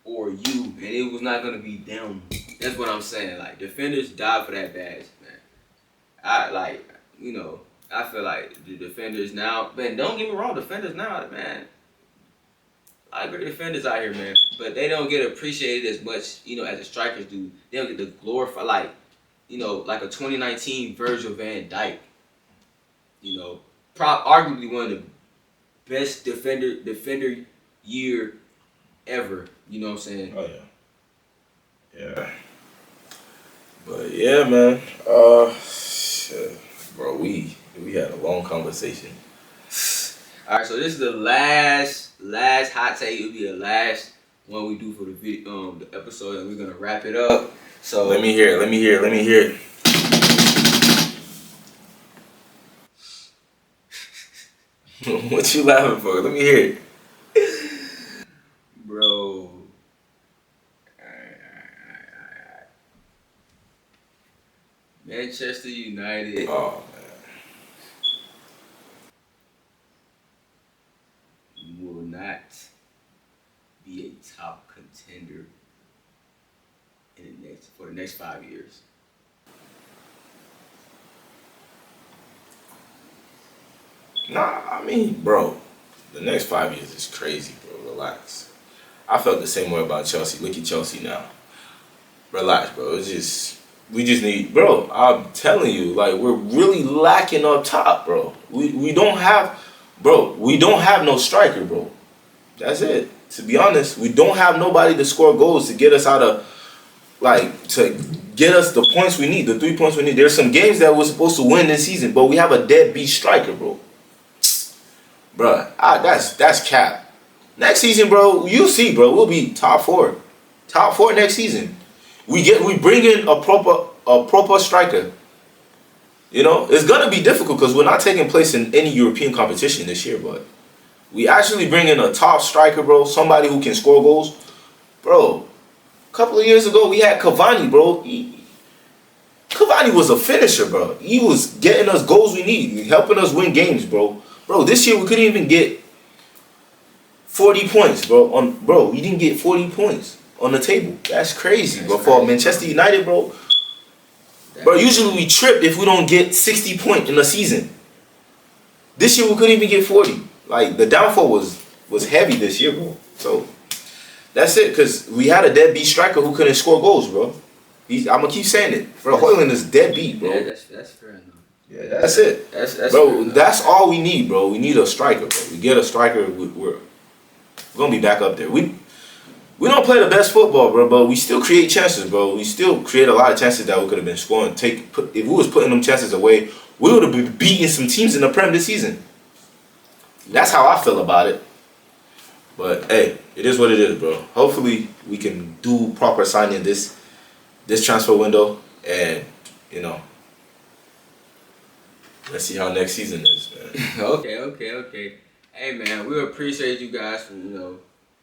Speaker 2: or you, and it was not gonna be them. That's what I'm saying. Like defenders died for that badge, man. I feel like the defenders now, man. Don't get me wrong, defenders now, man. A lot of great defenders out here, man, but they don't get appreciated as much, as the strikers do. They don't get the glorify, like a 2019 Virgil van Dijk. Arguably one of the best defender year ever. You know what I'm saying?
Speaker 1: Oh yeah. Yeah. But yeah, man. Shit. Bro, we had a long conversation.
Speaker 2: All right, so this is the last hot take. It'll be the last one we do for the video, the episode, and we're gonna wrap it up. So
Speaker 1: Let me hear it. What you laughing for? Let me hear it.
Speaker 2: bro. Alright. Manchester United
Speaker 1: Oh man.
Speaker 2: will not be a top contender for the next 5 years.
Speaker 1: Nah, I mean, bro, the next 5 years is crazy, bro. Relax. I felt the same way about Chelsea. Look at Chelsea now. Relax, bro. We just need, bro, I'm telling you, like, we're really lacking up top, bro. We don't have, bro. We don't have no striker, bro. That's it. To be honest, we don't have nobody to score goals to get us out of, like, to get us the points we need, the 3 points we need. There's some games that we're supposed to win this season, but we have a deadbeat striker, bro. Bruh, that's cap. Next season, bro, you see, bro, we'll be top 4. Top 4 next season. We bring in a proper striker. You know, it's gonna be difficult because we're not taking place in any European competition this year, but we actually bring in a top striker, bro, somebody who can score goals. Bro, a couple of years ago we had Cavani, bro. Cavani was a finisher, bro. He was getting us goals we need, helping us win games, bro. Bro, this year we couldn't even get 40 points, bro. We didn't get 40 points on the table. That's crazy, bro. For Manchester United, bro. Bro, usually we trip if we don't get 60 points in a season. This year we couldn't even get 40. Like, the downfall was heavy this year, bro. So that's it, because we had a deadbeat striker who couldn't score goals, bro. I'm gonna keep saying it. Bro, Højlund is deadbeat, bro.
Speaker 2: Yeah, that's fair enough.
Speaker 1: Yeah, that's it.
Speaker 2: That's
Speaker 1: bro, that's all we need, bro. We need a striker, bro. We get a striker, we're gonna be back up there. We don't play the best football, bro, but we still create chances, bro. We still create a lot of chances that we could have been scoring. If we was putting them chances away, we would have been beating some teams in the Prem this season. That's how I feel about it. But hey, it is what it is, bro. Hopefully we can do proper signing this transfer window, and you know, let's see how next season is, man.
Speaker 2: Okay. Hey, man, we appreciate you guys for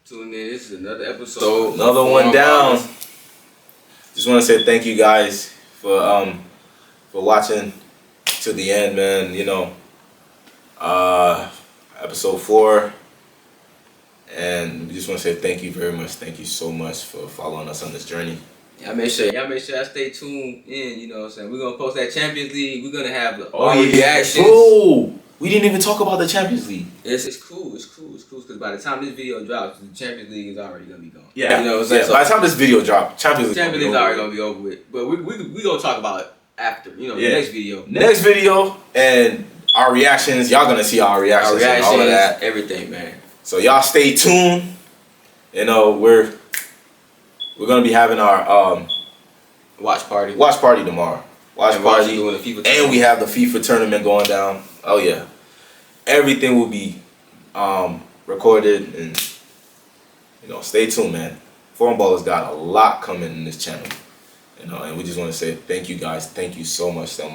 Speaker 2: tuning in. This is another episode.
Speaker 1: Another one down. Just want to say thank you guys for watching to the end, man. You know, episode 4, and we just want to say thank you very much. Thank you so much for following us on this journey.
Speaker 2: Y'all make sure I stay tuned in. You know what I'm saying? We're gonna post that Champions League. We're gonna have all reactions.
Speaker 1: Bro, we didn't even talk about the Champions League.
Speaker 2: It's cool. Because by the time this video drops, the Champions League is already gonna be gone.
Speaker 1: Yeah,
Speaker 2: you know what I'm saying?
Speaker 1: Yeah.
Speaker 2: So
Speaker 1: by the time this video drops, Champions
Speaker 2: League is already gonna be over with. But we gonna talk about it after. The next video.
Speaker 1: Next video, and our reactions. Y'all gonna see our reactions and all of that.
Speaker 2: Everything, man.
Speaker 1: So y'all stay tuned. You know, we're gonna be having our
Speaker 2: watch party
Speaker 1: tomorrow. Watch party,
Speaker 2: doing the FIFA
Speaker 1: and we have the FIFA tournament going down. Oh yeah, everything will be recorded, and stay tuned, man. Foreign Ballers got a lot coming in this channel, and we just want to say thank you guys. Thank you so much for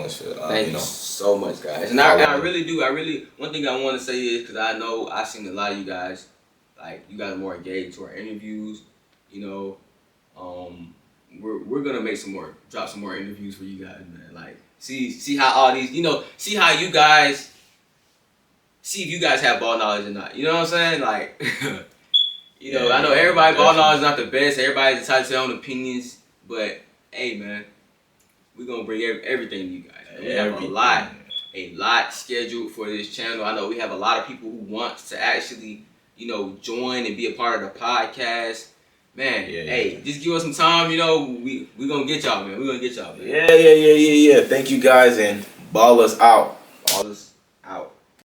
Speaker 2: thank you so much, guys. And I really one thing I want to say is, because I know I've seen a lot of you guys, like, you guys are more engaged to our interviews. We're gonna drop some more interviews for you guys, man. Like, see how all these, see how you guys, see if you guys have ball knowledge or not. You know what I'm saying? Like, I know everybody ball knowledge is not the best. Everybody's entitled to their own opinions, but hey, man, we're gonna bring everything to you guys. We have a lot scheduled for this channel. I know we have a lot of people who want to actually, join and be a part of the podcast. Man, just give us some time, we gonna get y'all, man. We're gonna get y'all, man.
Speaker 1: Yeah. Thank you guys, and ball us out.
Speaker 2: Ball us.